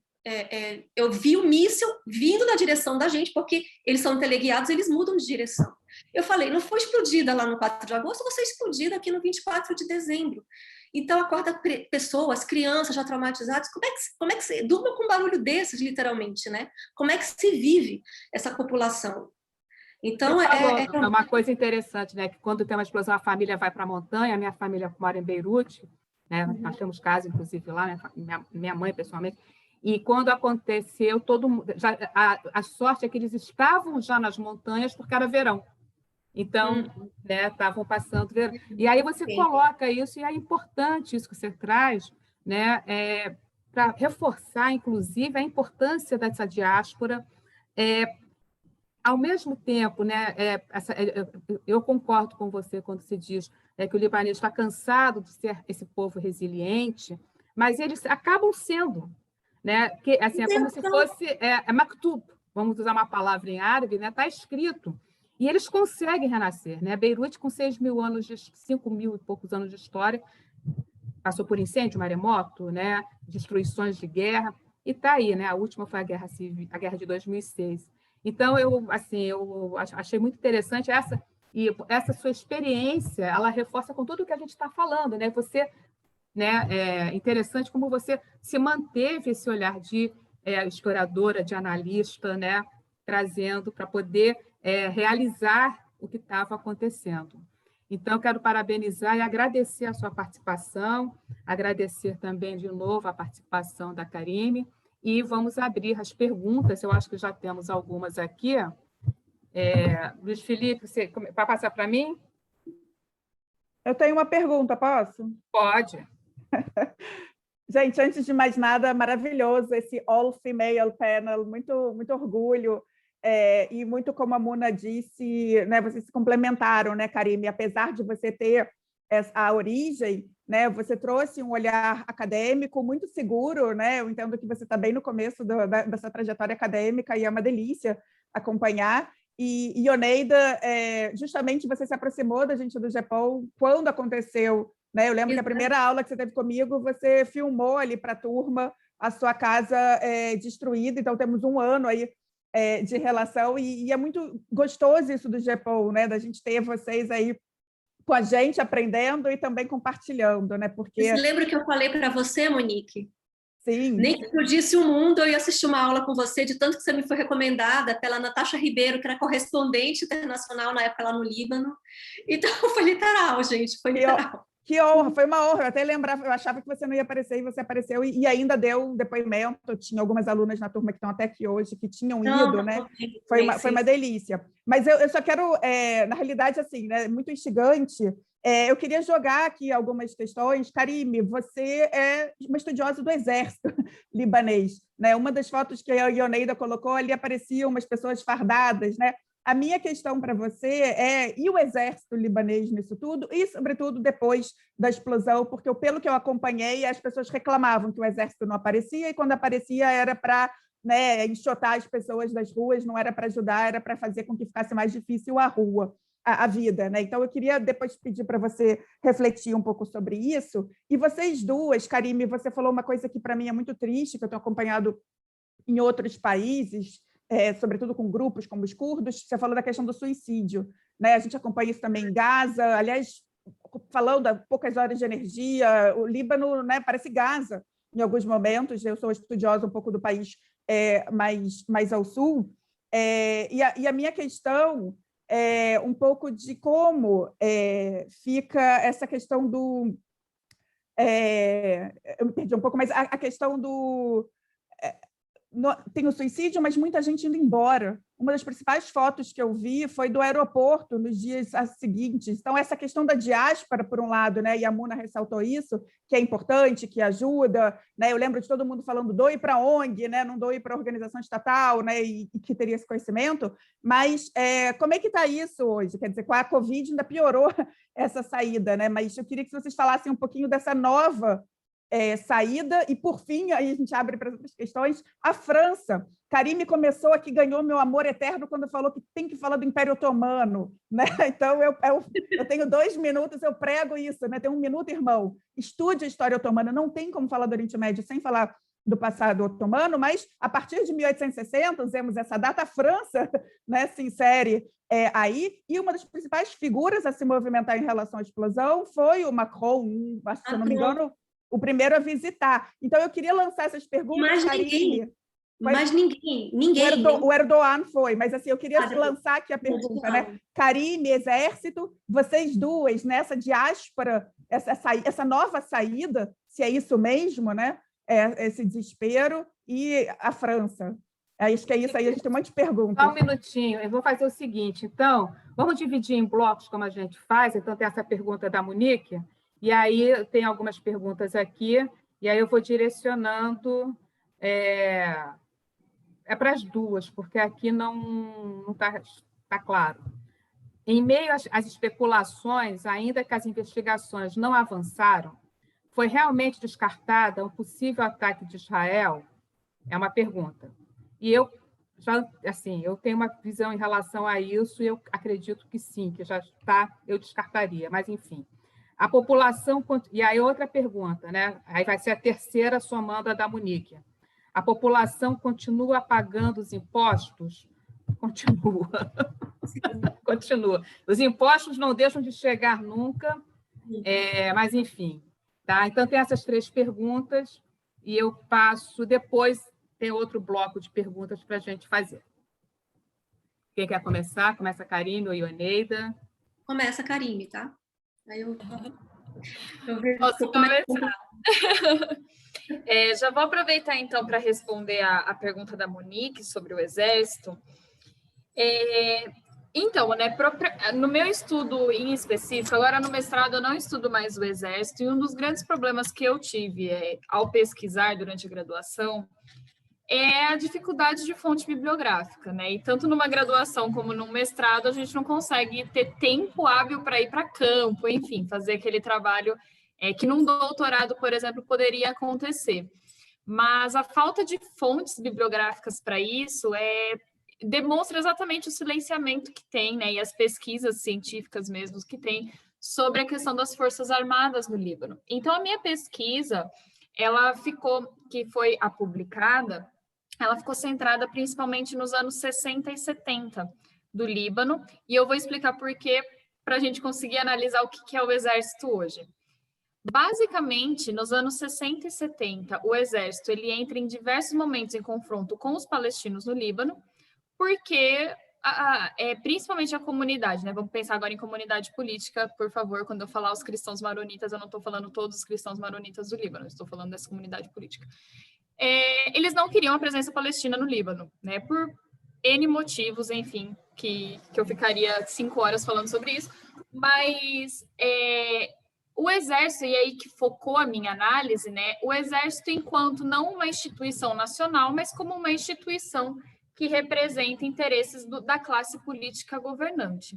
eu vi o míssil vindo na direção da gente, porque eles são teleguiados, eles mudam de direção. Eu falei, não foi explodida lá no 4 de agosto, vai ser explodida aqui no 24 de dezembro. Então, acorda pessoas, crianças já traumatizadas, como é que se durma com um barulho desses, literalmente, né? Como é que se vive essa população? Então, é uma coisa interessante, né? Que quando tem uma explosão, a família vai para a montanha, a minha família mora em Beirute, né? Nós temos casa, inclusive, lá, né? Minha mãe, pessoalmente. E quando aconteceu, todo mundo, a sorte é que eles estavam já nas montanhas porque era verão. Então, né, estavam passando verão. E aí você coloca isso, e é importante isso que você traz, né, para reforçar, inclusive, a importância dessa diáspora. Ao mesmo tempo, né, eu concordo com você quando se diz que o libanês está cansado de ser esse povo resiliente, mas eles acabam sendo. Né? Que, assim, é como se fosse maktub, vamos usar uma palavra em árabe, né? Está escrito. E eles conseguem renascer. Né? Beirute, com 5 mil e poucos anos de história, passou por incêndio, maremoto, né? Destruições de guerra, e está aí. Né? A última foi a Guerra Civil, a Guerra de 2006. Então, eu achei muito interessante E essa sua experiência, ela reforça com tudo que a gente está falando, né? Você, né, é interessante como você se manteve esse olhar de historiadora, de analista, né? Trazendo para poder realizar o que estava acontecendo. Então, quero parabenizar e agradecer a sua participação, agradecer também, de novo, a participação da Karime, e vamos abrir as perguntas, eu acho que já temos algumas aqui. Luiz Felipe, você vai passar para mim? Eu tenho uma pergunta, posso? Pode. Gente, antes de mais nada, maravilhoso esse all-female panel, muito orgulho. E muito como a Muna disse, né, vocês se complementaram, né, Karime? Apesar de você ter a origem, né, você trouxe um olhar acadêmico muito seguro, né? Eu entendo que você está bem no começo dessa trajetória acadêmica e é uma delícia acompanhar. E Yoneida, justamente você se aproximou da gente do Japão quando aconteceu, né? Eu lembro que a primeira aula que você teve comigo, você filmou ali para a turma a sua casa destruída, então temos um ano aí de relação, e é muito gostoso isso do Japão, né? Da gente ter vocês aí com a gente aprendendo e também compartilhando, né? Porque você lembra que eu falei para você, Monique? Sim. Nem que eu disse o mundo, eu ia assistir uma aula com você, de tanto que você me foi recomendada pela Natasha Ribeiro, que era correspondente internacional na época lá no Líbano. Então, foi literal, gente, foi literal. Que honra, foi uma honra. Eu até lembrava, eu achava que você não ia aparecer, e você apareceu, e ainda deu um depoimento. Tinha algumas alunas na turma que estão até aqui hoje, que tinham ido, né? Foi uma delícia. Mas eu só quero, na realidade, assim, né, muito instigante, eu queria jogar aqui algumas questões. Karime, você é uma estudiosa do exército libanês, né? Uma das fotos que a Yoneida colocou, ali apareciam umas pessoas fardadas, né? A minha questão para você e o exército libanês nisso tudo, e, sobretudo, depois da explosão, porque, pelo que eu acompanhei, as pessoas reclamavam que o exército não aparecia, e quando aparecia era para, né, enxotar as pessoas das ruas, não era para ajudar, era para fazer com que ficasse mais difícil a vida, né? Então, eu queria depois pedir para você refletir um pouco sobre isso. E vocês duas, Karime, você falou uma coisa que para mim é muito triste, que eu tenho acompanhado em outros países, sobretudo com grupos como os curdos. Você falou da questão do suicídio, né? A gente acompanha isso também em Gaza. Aliás, falando de poucas horas de energia, o Líbano, né, parece Gaza em alguns momentos. Eu sou estudiosa um pouco do país mais ao sul. E a minha questão é um pouco de como fica essa questão do... eu me perdi um pouco, mas a questão do... tem o suicídio, mas muita gente indo embora. Uma das principais fotos que eu vi foi do aeroporto nos dias seguintes. Então, essa questão da diáspora, por um lado, né, e a Muna ressaltou isso, que é importante, que ajuda, né? Eu lembro de todo mundo falando doe para a ONG, né? Não doe para a organização estatal, né? E que teria esse conhecimento. Mas como é que está isso hoje? Quer dizer, com a Covid ainda piorou essa saída, né? Mas eu queria que vocês falassem um pouquinho dessa nova saída, e, por fim, aí a gente abre para outras questões, a França. Karime começou aqui, ganhou meu amor eterno quando falou que tem que falar do Império Otomano, né? Então, eu tenho 2 minutos, eu prego isso, né? Tem 1 minuto, irmão. Estude a história otomana, não tem como falar do Oriente Médio sem falar do passado otomano, mas, a partir de 1860, usemos essa data, a França, né, se insere aí, e uma das principais figuras a se movimentar em relação à explosão foi o Macron, se eu não me engano, o primeiro a visitar. Então, eu queria lançar essas perguntas, Karime. Mas ninguém. O Erdogan foi, mas assim, eu queria lançar aqui a pergunta, né? Karime, exército, vocês duas, nessa diáspora, essa nova saída, se é isso mesmo, né? Esse desespero, e a França. Acho que é isso aí, a gente tem um monte de perguntas. Só um minutinho, eu vou fazer o seguinte, então, vamos dividir em blocos, como a gente faz. Então, tem essa pergunta da Monique, e aí tem algumas perguntas aqui, e aí eu vou direcionando para as duas, porque aqui não está claro. Em meio às especulações, ainda que as investigações não avançaram, foi realmente descartada um possível ataque de Israel? É uma pergunta. E eu tenho uma visão em relação a isso, e eu acredito que sim, que já está, eu descartaria, mas enfim. A população... E aí outra pergunta, né? Aí vai ser a terceira, somando a da Monique. A população continua pagando os impostos? continua. Continua. Os impostos não deixam de chegar nunca, mas, enfim. Tá? Então, tem essas 3 perguntas e eu passo depois, tem outro bloco de perguntas para a gente fazer. Quem quer começar? Começa a Karine ou Ioneida? Começa a Karine, tá? Aí eu vejo. Posso começar? Já vou aproveitar, então, para responder a pergunta da Monique sobre o Exército. Então, né, no meu estudo em específico, agora no mestrado eu não estudo mais o Exército, e um dos grandes problemas que eu tive ao pesquisar durante a graduação é a dificuldade de fonte bibliográfica, né? E tanto numa graduação como num mestrado, a gente não consegue ter tempo hábil para ir para campo, enfim, fazer aquele trabalho que num doutorado, por exemplo, poderia acontecer. Mas a falta de fontes bibliográficas para isso demonstra exatamente o silenciamento que tem, né? E as pesquisas científicas mesmo que tem sobre a questão das Forças Armadas no Líbano. Então, a minha pesquisa, que foi a publicada, ela ficou centrada principalmente nos anos 60 e 70 do Líbano, e eu vou explicar por quê, para a gente conseguir analisar o que é o Exército hoje. Basicamente, nos anos 60 e 70, o Exército ele entra em diversos momentos em confronto com os palestinos no Líbano, porque principalmente a comunidade, né? Vamos pensar agora em comunidade política, por favor, quando eu falar os cristãos maronitas, eu não estou falando todos os cristãos maronitas do Líbano, eu estou falando dessa comunidade política. Eles não queriam a presença palestina no Líbano, né? Por N motivos, enfim, que eu ficaria 5 horas falando sobre isso, mas o Exército, e aí que focou a minha análise, né? O Exército enquanto não uma instituição nacional, mas como uma instituição que representa interesses da classe política governante.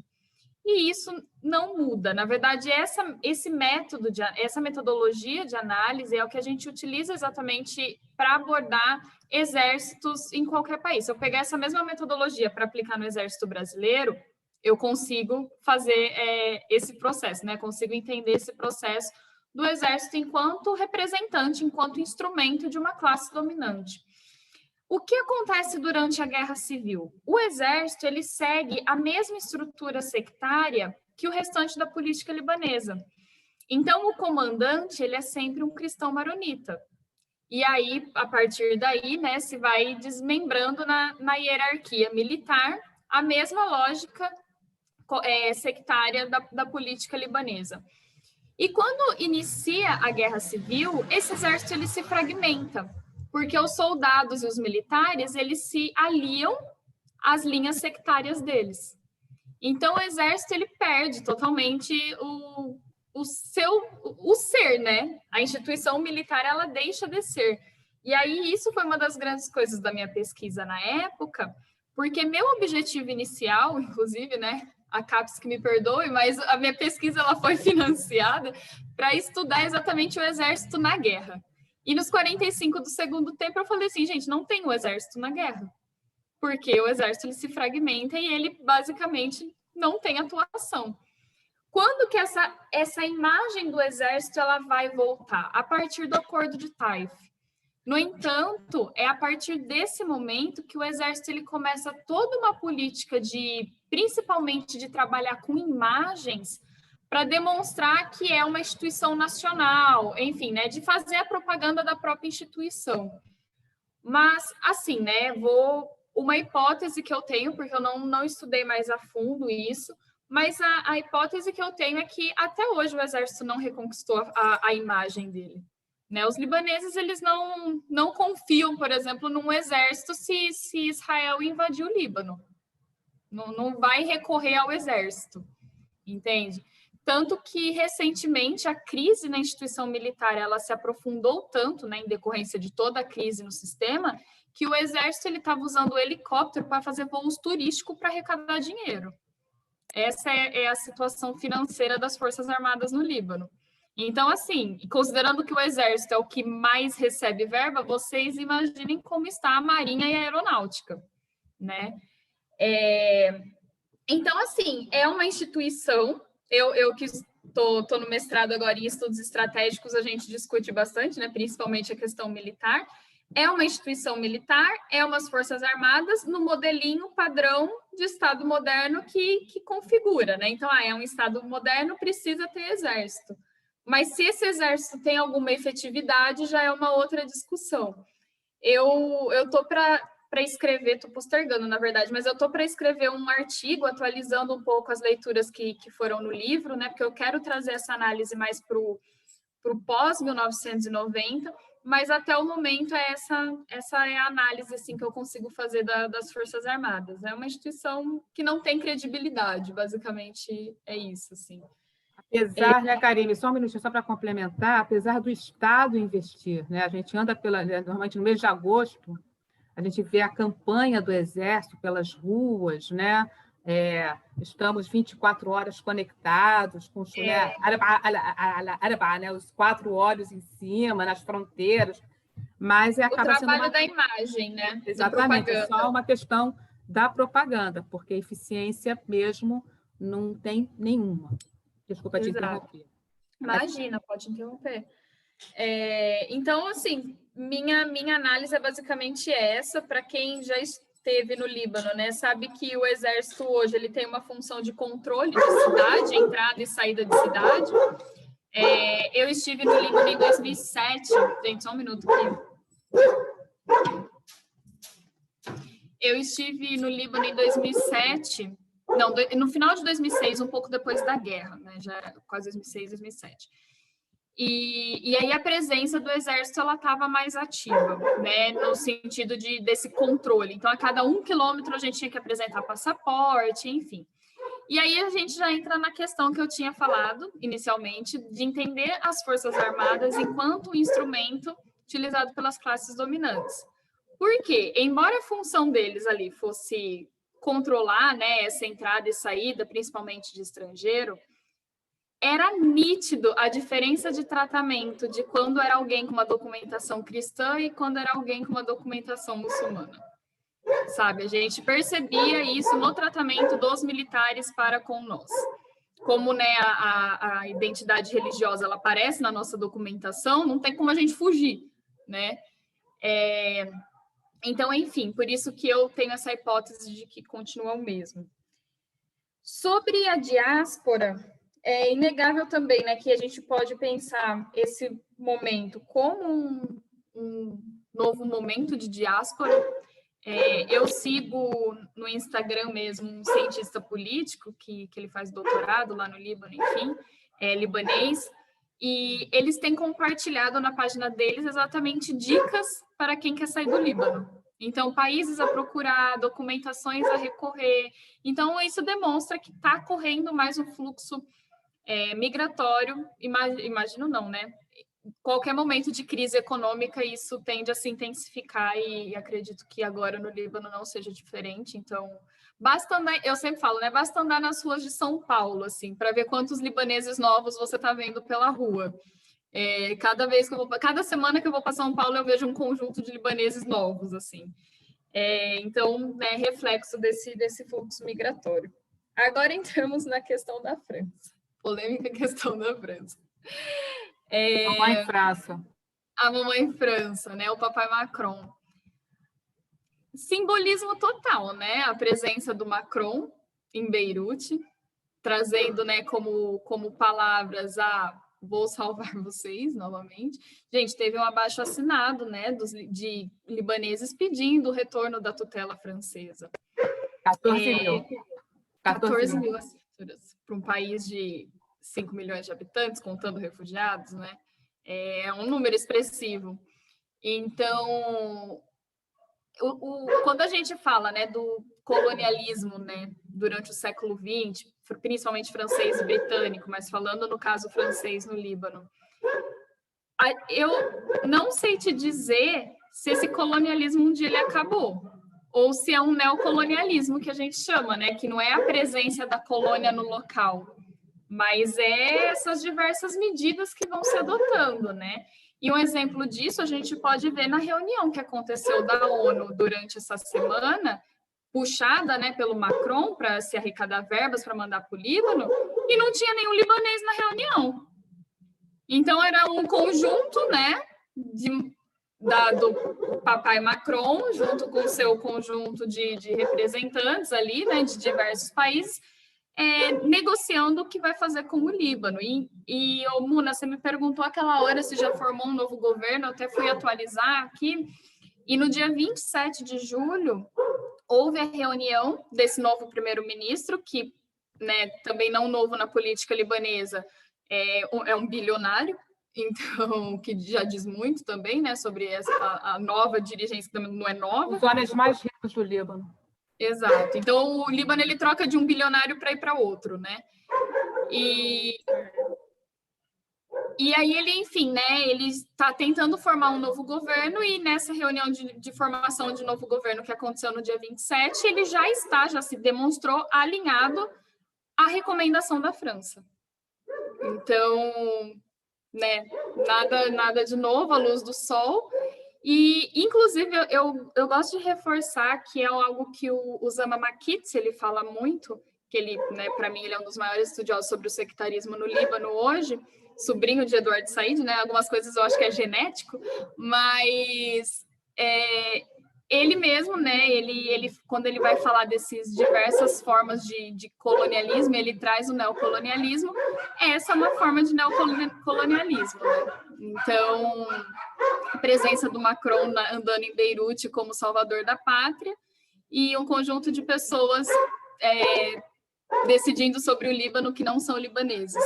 E isso não muda. Na verdade, essa metodologia de análise é o que a gente utiliza exatamente para abordar exércitos em qualquer país. Se eu pegar essa mesma metodologia para aplicar no Exército Brasileiro, eu consigo fazer esse processo, né? Consigo entender esse processo do Exército enquanto representante, enquanto instrumento de uma classe dominante. O que acontece durante a Guerra Civil? O Exército ele segue a mesma estrutura sectária que o restante da política libanesa. Então, o comandante ele é sempre um cristão maronita. E aí, a partir daí, né, se vai desmembrando na hierarquia militar a mesma lógica sectária da política libanesa. E quando inicia a Guerra Civil, esse exército ele se fragmenta, porque os soldados e os militares, eles se aliam às linhas sectárias deles. Então, o exército, ele perde totalmente o ser, né? A instituição militar, ela deixa de ser. E aí, isso foi uma das grandes coisas da minha pesquisa na época, porque meu objetivo inicial, inclusive, né? A CAPES que me perdoe, mas a minha pesquisa ela foi financiada para estudar exatamente o exército na guerra. E nos 45 do segundo tempo eu falei assim, gente, não tem o exército na guerra, porque o exército ele se fragmenta e ele basicamente não tem atuação. Quando que essa imagem do exército ela vai voltar? A partir do Acordo de Taif. No entanto, é a partir desse momento que o exército ele começa toda uma política principalmente de trabalhar com imagens para demonstrar que é uma instituição nacional, enfim, né, de fazer a propaganda da própria instituição. Mas, assim, né, uma hipótese que eu tenho, porque eu não estudei mais a fundo isso, mas a hipótese que eu tenho é que até hoje o exército não reconquistou a imagem dele. Né? Os libaneses eles não confiam, por exemplo, num exército se Israel invadir o Líbano. Não vai recorrer ao exército, entende? Tanto que, recentemente, a crise na instituição militar ela se aprofundou tanto, né, em decorrência de toda a crise no sistema, que o exército estava usando o helicóptero para fazer voos turísticos para arrecadar dinheiro. Essa é a situação financeira das Forças Armadas no Líbano. Então, assim, considerando que o exército é o que mais recebe verba, vocês imaginem como está a Marinha e a Aeronáutica, né? Então, assim, é uma instituição, eu que estou no mestrado agora em estudos estratégicos, a gente discute bastante, né? Principalmente a questão militar, É uma instituição militar, é umas forças armadas no modelinho padrão de Estado moderno que configura, né? Então, é um Estado moderno, precisa ter exército. Mas se esse exército tem alguma efetividade, já é uma outra discussão. Eu estou para escrever, estou postergando, na verdade, mas eu estou para escrever um artigo atualizando um pouco as leituras que foram no livro, né? Porque eu quero trazer essa análise mais para o pós-1990, mas até o momento essa é a análise assim, que eu consigo fazer das Forças Armadas. É uma instituição que não tem credibilidade, basicamente é isso. Assim. Apesar, né, Karine, só um minutinho só para complementar, apesar do Estado investir, né, a gente anda normalmente no mês de agosto, a gente vê a campanha do Exército pelas ruas, né? Estamos 24 horas conectados com né, os 4 olhos em cima, nas fronteiras, mas acaba sendo o trabalho da imagem, né? Exatamente, é só uma questão da propaganda, porque eficiência mesmo não tem nenhuma. Desculpa te interromper. Imagina, pode interromper. Então, assim, minha análise é basicamente essa. Para quem já esteve no Líbano, né, sabe que o exército hoje ele tem uma função de controle de cidade, entrada e saída de cidade. Eu estive no Líbano em 2007. Gente, só um minuto aqui. Eu estive no Líbano em 2007. Não, no final de 2006, um pouco depois da guerra, né? Já quase 2006, 2007. E aí a presença do exército ela estava mais ativa, né? No sentido desse controle. Então, a cada 1 quilômetro a gente tinha que apresentar passaporte, enfim. E aí a gente já entra na questão que eu tinha falado inicialmente, de entender as Forças Armadas enquanto instrumento utilizado pelas classes dominantes. Por quê? Embora a função deles ali fosse controlar, né, essa entrada e saída, principalmente de estrangeiro, era nítido a diferença de tratamento de quando era alguém com uma documentação cristã e quando era alguém com uma documentação muçulmana. Sabe, a gente percebia isso no tratamento dos militares para com nós. Como, né, a identidade religiosa ela aparece na nossa documentação, não tem como a gente fugir, né? Então, enfim, por isso que eu tenho essa hipótese de que continua o mesmo. Sobre a diáspora, é inegável também, né, que a gente pode pensar esse momento como um novo momento de diáspora. Eu sigo no Instagram mesmo um cientista político que ele faz doutorado lá no Líbano, enfim, libanês, e eles têm compartilhado na página deles exatamente dicas para quem quer sair do Líbano. Então, países a procurar, documentações a recorrer. Então, isso demonstra que está correndo mais um fluxo migratório, imagino não, né? Qualquer momento de crise econômica, isso tende a se intensificar e acredito que agora no Líbano não seja diferente. Então, basta andar, eu sempre falo, né? Basta andar nas ruas de São Paulo, assim, para ver quantos libaneses novos você está vendo pela rua. Cada semana que eu vou para São Paulo, eu vejo um conjunto de libaneses novos, assim. Então, né, reflexo desse fluxo migratório. Agora entramos na questão da França. Polêmica questão da França. Mamãe França. A mamãe França, né? O papai Macron. Simbolismo total, né? A presença do Macron em Beirute, trazendo, né, como palavras vou salvar vocês novamente. Gente, teve um abaixo-assinado, né, de libaneses pedindo o retorno da tutela francesa. 14 mil assinaturas para um país de 5 milhões de habitantes, contando refugiados, né? É um número expressivo. Então, quando a gente fala, né, do colonialismo, né, durante o século XX, principalmente francês e britânico, mas falando no caso francês no Líbano, eu não sei te dizer se esse colonialismo um dia ele acabou, ou se é um neocolonialismo que a gente chama, né, que não é a presença da colônia no local, mas essas diversas medidas que vão se adotando, né? E um exemplo disso a gente pode ver na reunião que aconteceu da ONU durante essa semana, puxada, né, pelo Macron para se arrecadar verbas para mandar para o Líbano, e não tinha nenhum libanês na reunião. Então, era um conjunto, né, do papai Macron, junto com o seu conjunto de representantes ali, né, de diversos países, negociando o que vai fazer com o Líbano. Muna, você me perguntou aquela hora se já formou um novo governo, eu até fui atualizar aqui, e no dia 27 de julho, houve a reunião desse novo primeiro-ministro, que, né, também não novo na política libanesa, é um bilionário, então, que já diz muito também, né, sobre a nova dirigência, que não é nova. Os homens mais ricos do Líbano. Exato. Então, o Líbano, ele troca de um bilionário para ir para outro, né? E aí ele, enfim, né, ele está tentando formar um novo governo e nessa reunião de formação de novo governo que aconteceu no dia 27, ele já se demonstrou alinhado à recomendação da França. Então, né, nada de novo à luz do sol. E, inclusive, eu gosto de reforçar que é algo que o Osama Makitz, ele fala muito, que ele, né, para mim, ele é um dos maiores estudiosos sobre o sectarismo no Líbano hoje, sobrinho de Eduardo Said, né? Algumas coisas eu acho que é genético, mas ele mesmo, né? Ele quando ele vai falar dessas diversas formas de colonialismo, ele traz o neocolonialismo. Essa é uma forma de neocolonialismo, né? Então, a presença do Macron andando em Beirute como salvador da pátria e um conjunto de pessoas decidindo sobre o Líbano que não são libaneses.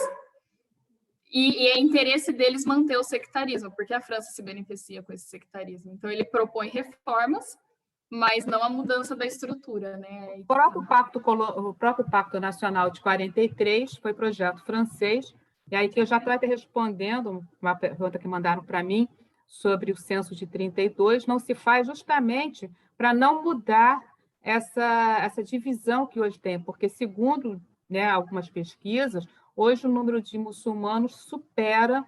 E é interesse deles manter o sectarismo, porque a França se beneficia com esse sectarismo. Então, ele propõe reformas, mas não a mudança da estrutura, né? O próprio Pacto Nacional de 43 foi projeto francês, e aí que eu já estou até respondendo uma pergunta que mandaram para mim sobre o censo de 32, não se faz justamente para não mudar essa divisão que hoje tem, porque, segundo, né, algumas pesquisas, hoje o número de muçulmanos supera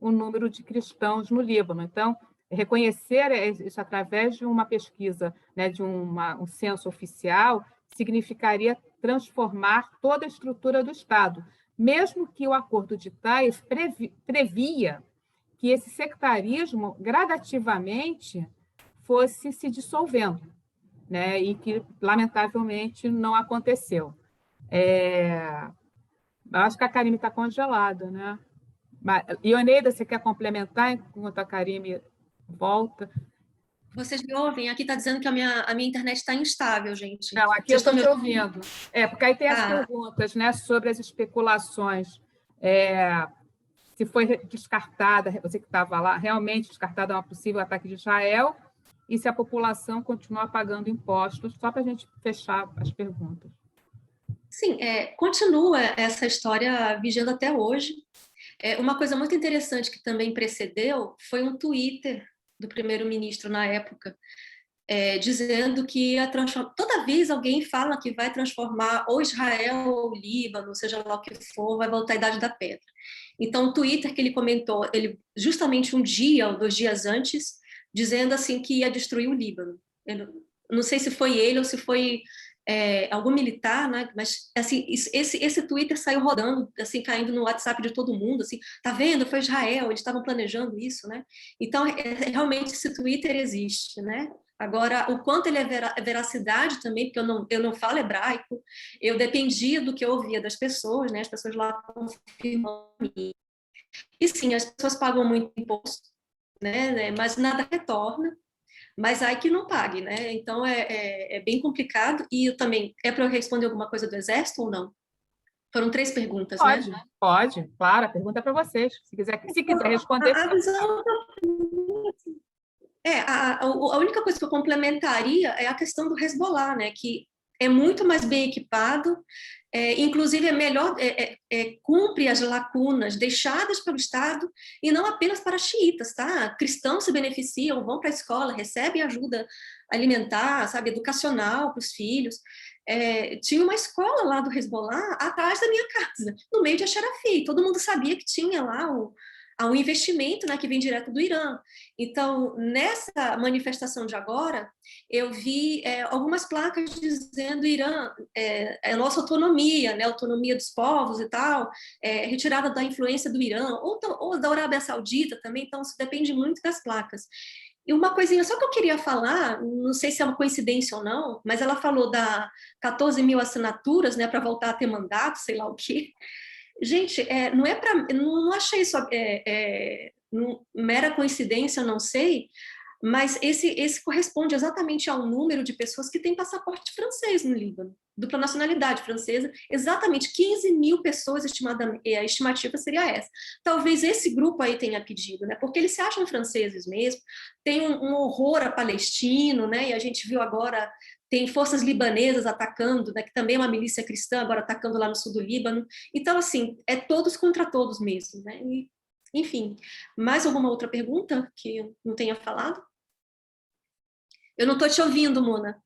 o número de cristãos no Líbano. Então, reconhecer isso através de uma pesquisa, né, de um censo oficial, significaria transformar toda a estrutura do Estado, mesmo que o Acordo de Taif previa que esse sectarismo gradativamente fosse se dissolvendo, né, e que, lamentavelmente, não aconteceu. Acho que a Karime está congelada, né? Ioneida, você quer complementar enquanto a Karime volta? Vocês me ouvem? Aqui está dizendo que a minha internet está instável, gente. Não, aqui eu estou me ouvindo. Porque aí tem as perguntas, né, sobre as especulações. Se foi descartada, você que estava lá, realmente descartada um possível ataque de Israel, e se a população continua pagando impostos, só para a gente fechar as perguntas. Sim, continua essa história vigente até hoje. Uma coisa muito interessante que também precedeu foi um Twitter do primeiro-ministro na época, dizendo que ia transformar. Toda vez alguém fala que vai transformar ou Israel ou o Líbano, seja lá o que for, vai voltar à Idade da Pedra. Então, o Twitter que ele comentou, ele justamente um dia ou 2 dias antes, dizendo assim que ia destruir o Líbano. Eu não sei se foi ele ou se foi algum militar, né? Mas assim, esse Twitter saiu rodando, assim, caindo no WhatsApp de todo mundo, assim, tá vendo? Foi Israel, eles estavam planejando isso, né? Então, realmente esse Twitter existe, né? Agora, o quanto ele é veracidade também, porque eu não falo hebraico, eu dependia do que eu ouvia das pessoas, né? As pessoas lá confirmam. E sim, as pessoas pagam muito imposto, né? Mas nada retorna. Mas aí que não pague, né? Então é bem complicado. E eu também, para eu responder alguma coisa do Exército ou não? Foram 3 perguntas, né? Pode, claro, a pergunta é para vocês. Se quiser responder. A única coisa que eu complementaria é a questão do Hezbollah, né? Que é muito mais bem equipado, inclusive é melhor, cumpre as lacunas deixadas pelo Estado, e não apenas para xiitas, tá? Cristãos se beneficiam, vão para a escola, recebem ajuda alimentar, sabe, educacional para os filhos. Tinha uma escola lá do Hezbollah atrás da minha casa, no meio de Asharafi, todo mundo sabia que tinha lá um investimento, né, que vem direto do Irã. Então, nessa manifestação de agora, eu vi algumas placas dizendo Irã, a nossa autonomia, né, autonomia dos povos e tal, retirada da influência do Irã, ou da Arábia Saudita também, então isso depende muito das placas. E uma coisinha só que eu queria falar, não sei se é uma coincidência ou não, mas ela falou da 14 mil assinaturas, né, para voltar a ter mandato, sei lá o quê. Gente, não é para, não achei isso mera coincidência, eu não sei, mas esse corresponde exatamente ao número de pessoas que têm passaporte francês no Líbano, dupla nacionalidade francesa, exatamente 15 mil pessoas, a estimativa seria essa. Talvez esse grupo aí tenha pedido, né? Porque eles se acham franceses mesmo, tem um horror a palestino, né? E a gente viu agora, tem forças libanesas atacando, né? Que também é uma milícia cristã, agora atacando lá no sul do Líbano. Então, assim, é todos contra todos mesmo, né? E, enfim, mais alguma outra pergunta que eu não tenha falado? Eu não estou te ouvindo, Mona.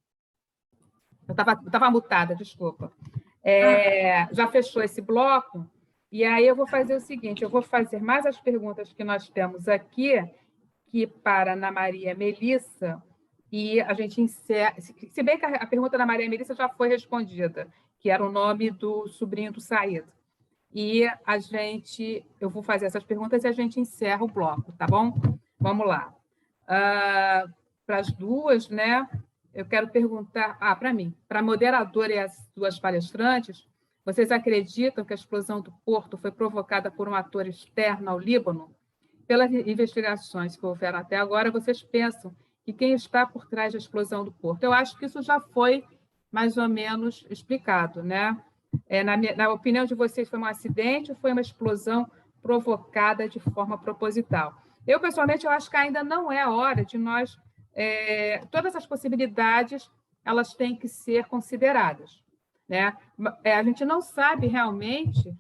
Eu estava mutada, desculpa. Já fechou esse bloco, e aí eu vou fazer o seguinte, eu vou fazer mais as perguntas que nós temos aqui, que para Ana Maria Melissa, e a gente encerra... Se bem que a pergunta da Maria Melissa já foi respondida, que era o nome do sobrinho do Saíd. E eu vou fazer essas perguntas e a gente encerra o bloco, tá bom? Vamos lá. Para as duas, né? Eu quero perguntar, para mim, para a moderadora e as duas palestrantes, vocês acreditam que a explosão do porto foi provocada por um ator externo ao Líbano? Pelas investigações que houveram até agora, vocês pensam que quem está por trás da explosão do porto? Eu acho que isso já foi mais ou menos explicado, né? Na opinião de vocês, foi um acidente ou foi uma explosão provocada de forma proposital? Eu, pessoalmente, eu acho que ainda não é a hora de nós... todas as possibilidades elas têm que ser consideradas, né? A gente não sabe realmente...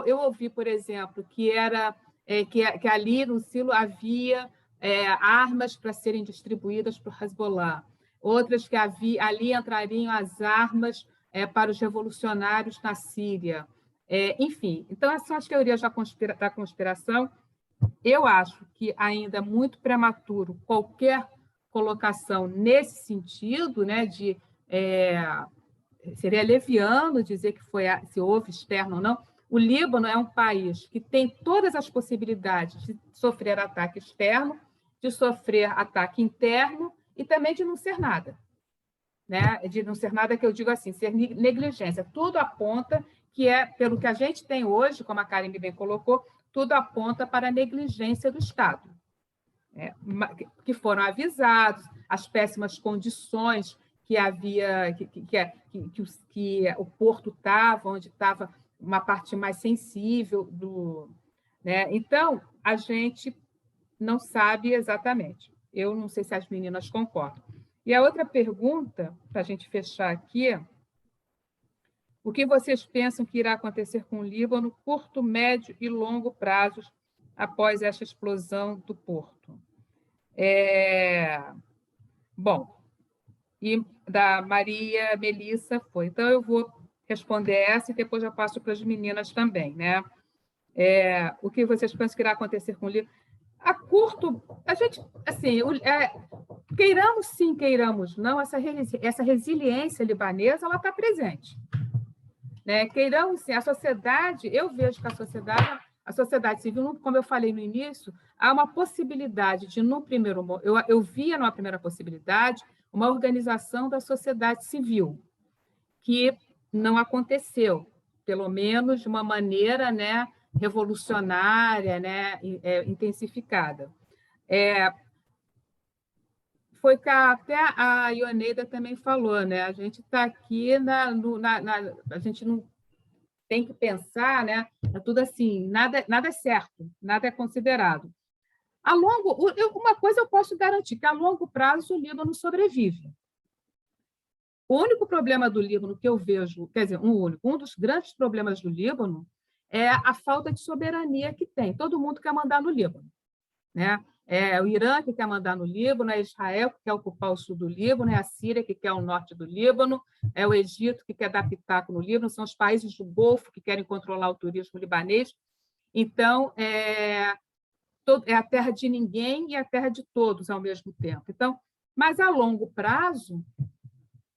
eu ouvi, por exemplo, que ali no Silo havia armas para serem distribuídas para o Hezbollah, outras que ali entrariam as armas para os revolucionários na Síria. Enfim, então, essas são as teorias da conspiração. Eu acho que ainda é muito prematuro qualquer colocação nesse sentido, né, seria leviano dizer que se houve externo ou não. O Líbano é um país que tem todas as possibilidades de sofrer ataque externo, de sofrer ataque interno e também de não ser nada. Né? De não ser nada que eu digo assim, ser negligência. Tudo aponta que pelo que a gente tem hoje, como a Karen bem colocou, tudo aponta para a negligência do Estado, que foram avisados, as péssimas condições que havia, que o porto estava, onde estava uma parte mais sensível né? Então, a gente não sabe exatamente. Eu não sei se as meninas concordam. E a outra pergunta, para a gente fechar aqui, o que vocês pensam que irá acontecer com o Líbano, curto, médio e longo prazos, após esta explosão do porto? Bom, e da Maria Melissa foi. Então, eu vou responder essa e depois eu passo para as meninas também, né? O que vocês pensam que irá acontecer com o Líbano? A curto, a gente, assim, queiramos sim, queiramos não, essa resiliência libanesa, ela está presente. Né? Queiramos sim, a sociedade, eu vejo que a sociedade civil, como eu falei no início, há uma possibilidade de, eu via numa primeira possibilidade, uma organização da sociedade civil, que não aconteceu, pelo menos de uma maneira, né, revolucionária, né, intensificada. Foi que até a Ioneida também falou, né? A gente está aqui a gente não tem que pensar, né? É tudo assim, nada é certo, nada é considerado. Uma coisa eu posso garantir, que a longo prazo o Líbano sobrevive. O único problema do Líbano que eu vejo, quer dizer, um dos grandes problemas do Líbano é a falta de soberania que tem. Todo mundo quer mandar no Líbano, né? É o Irã que quer mandar no Líbano, é Israel que quer ocupar o sul do Líbano, é a Síria que quer o norte do Líbano, é o Egito que quer dar pitaco no Líbano, são os países do Golfo que querem controlar o turismo libanês. Então, é a terra de ninguém e a terra de todos ao mesmo tempo. Então, mas a longo prazo,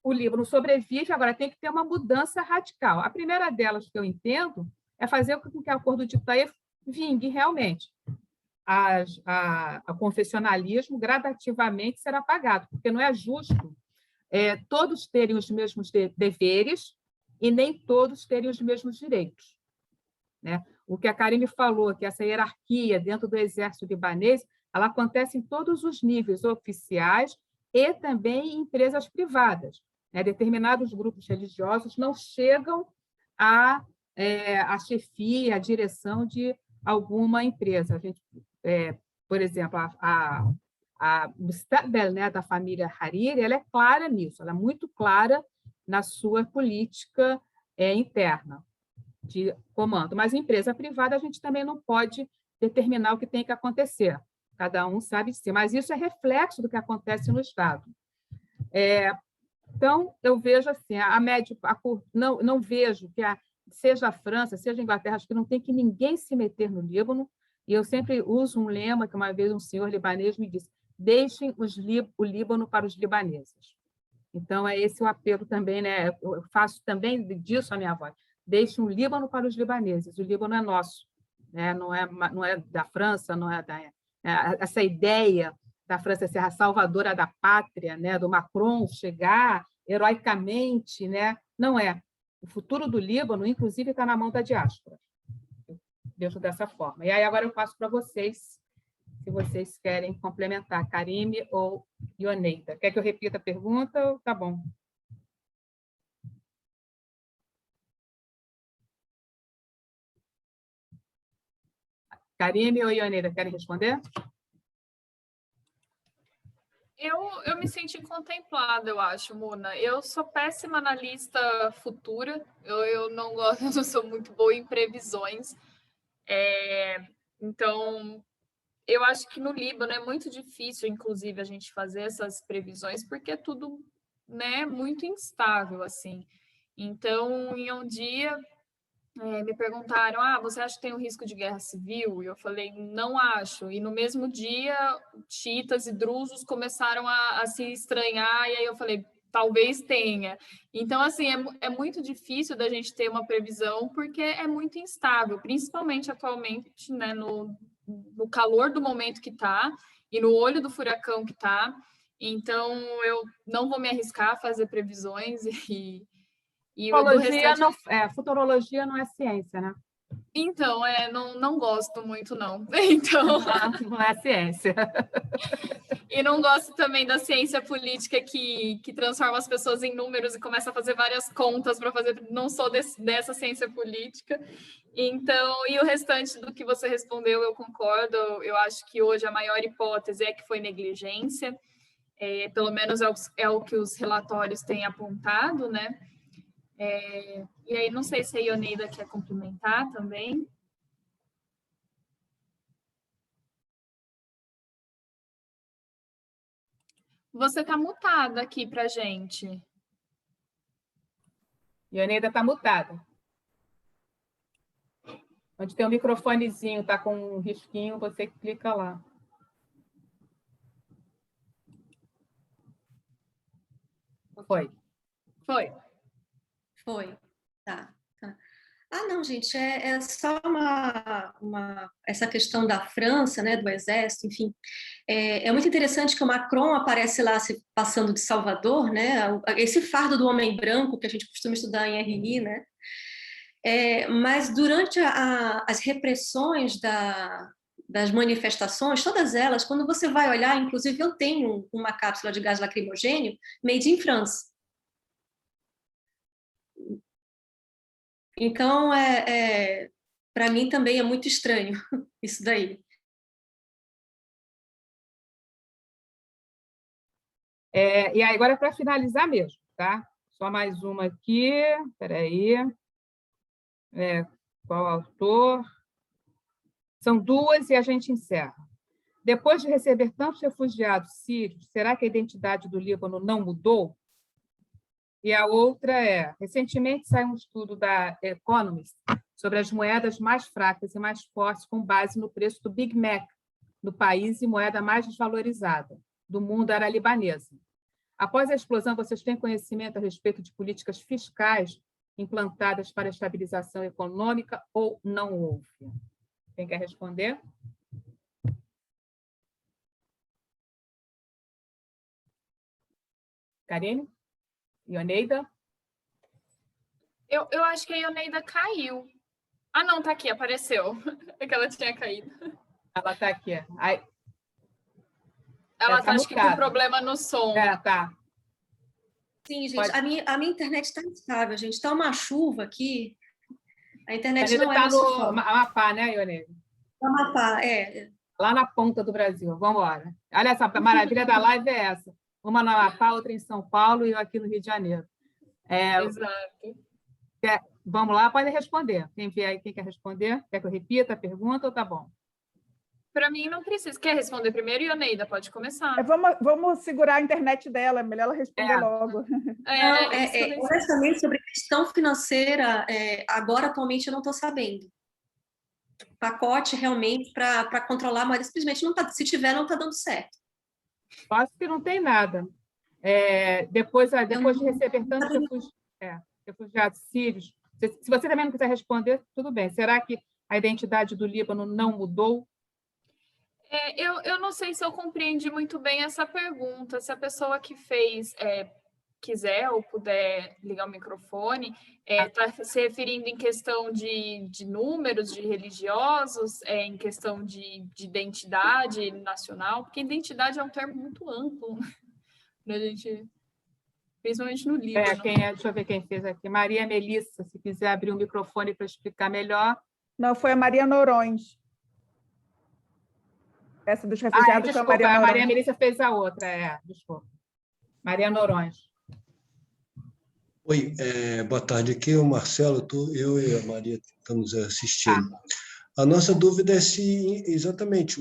o Líbano sobrevive, agora tem que ter uma mudança radical. A primeira delas que eu entendo é fazer com que o acordo de Taif vingue realmente. a confessionalismo gradativamente será pagado, porque não é justo todos terem os mesmos deveres e nem todos terem os mesmos direitos, né? O que a Karine falou, que essa hierarquia dentro do exército libanês, ela acontece em todos os níveis oficiais e também em empresas privadas, né? Determinados grupos religiosos não chegam à chefia, à direção de alguma empresa. A gente, por exemplo, a Mustabel, né, da família Hariri, ela é clara nisso, ela é muito clara na sua política interna de comando. Mas em empresa privada a gente também não pode determinar o que tem que acontecer. Cada um sabe de si, mas isso é reflexo do que acontece no Estado. Então, eu vejo assim, não vejo que seja a França, seja a Inglaterra, acho que não tem que ninguém se meter no Líbano, e eu sempre uso um lema que uma vez um senhor libanês me disse: deixem o Líbano para os libaneses. Então, é esse o apelo também, né? Eu faço também disso a minha voz. Deixem o Líbano para os libaneses. O Líbano é nosso, né? Não é da França, não é essa ideia da França ser a salvadora da pátria, né? Do Macron chegar heroicamente, né? Não é. O futuro do Líbano, inclusive, está na mão da diáspora. Eu vejo dessa forma. E aí agora eu passo para vocês, se vocês querem complementar, Karine ou Ioneida. Quer que eu repita a pergunta? Tá bom. Karine ou Ioneida, querem responder? Eu me senti contemplada, eu acho, Mona. Eu sou péssima na lista futura. Eu não gosto, eu não sou muito boa em previsões. Então, eu acho que no Líbano é muito difícil, inclusive, a gente fazer essas previsões, porque é tudo, né, muito instável, assim. Então, em um dia, me perguntaram: você acha que tem um risco de guerra civil? E eu falei: não acho. E no mesmo dia, xiitas e drusos começaram a se estranhar, e aí eu falei: talvez tenha. Então, assim, é muito difícil da gente ter uma previsão, porque é muito instável, principalmente atualmente, né, no calor do momento que está e no olho do furacão que está. Então, eu não vou me arriscar a fazer previsões e futurologia não é ciência, né? Então, não gosto muito, não. Então... Não é ciência. E não gosto também da ciência política que transforma as pessoas em números e começa a fazer várias contas para fazer... Não sou dessa ciência política. Então, e o restante do que você respondeu, eu concordo. Eu acho que hoje a maior hipótese é que foi negligência. Pelo menos é o que os relatórios têm apontado, né? E aí, não sei se a Ioneida quer complementar também. Você está mutada aqui para a gente. Ioneida está mutada. Onde tem um microfonezinho, está com um risquinho, você clica lá. Foi. Tá. Não, gente, é só essa questão da França, né, do exército, enfim. É muito interessante que o Macron aparece lá se passando de Salvador, né, esse fardo do homem branco que a gente costuma estudar em RI, né, mas durante as repressões das manifestações, todas elas, quando você vai olhar, inclusive eu tenho uma cápsula de gás lacrimogêneo made in France. Então, para mim também é muito estranho isso daí. E agora, para finalizar mesmo, tá? Só mais uma aqui. Espera aí. Qual autor? São duas e a gente encerra. Depois de receber tantos refugiados sírios, será que a identidade do Líbano não mudou? E a outra recentemente saiu um estudo da Economist sobre as moedas mais fracas e mais fortes com base no preço do Big Mac no país e moeda mais desvalorizada do mundo era a libanesa. Após a explosão, vocês têm conhecimento a respeito de políticas fiscais implantadas para a estabilização econômica ou não houve? Quem quer responder? Karine? Ioneida? Eu acho que a Ioneida caiu. Ah, não, tá aqui, apareceu. É que ela tinha caído. Ela está aqui. Aí, ela tá, acho que com problema no som. Tá. Sim, gente, a minha internet está instável, gente. Está uma chuva aqui. A internet não é nosso forte. No Amapá, né, Ioneida? Amapá, Lá na ponta do Brasil. Vamos embora. Olha essa a maravilha da live é essa. Uma no Amapá, outra em São Paulo e eu aqui no Rio de Janeiro. Exato. Vamos lá, pode responder. Quem quer responder? Quer que eu repita a pergunta ou tá bom? Para mim, não precisa. Quer responder primeiro, Ioneida? Pode começar. Vamos segurar a internet dela, é melhor ela responder logo. Honestamente, sobre questão financeira, agora, atualmente, eu não estou sabendo. Pacote, realmente, para controlar, mas simplesmente não tá, se tiver, não está dando certo. Acho que não tem nada. Depois de receber tantos refugiados sírios, se você também não quiser responder, tudo bem. Será que a identidade do Líbano não mudou? Eu não sei se eu compreendi muito bem essa pergunta. Se a pessoa que fez quiser ou puder ligar o microfone, está se referindo em questão de números, de religiosos, em questão de identidade nacional, porque identidade é um termo muito amplo, né? A gente, principalmente no Líbano. Deixa eu ver quem fez aqui. Maria Melissa, se quiser abrir o microfone para explicar melhor. Não, foi a Maria Noronha. Essa dos refugiados desculpa, foi a Maria Noronha. A Maria Melissa fez a outra, desculpa. Maria Noronha. Oi, boa tarde. Aqui é o Marcelo, eu e a Maria estamos assistindo. A nossa dúvida é se exatamente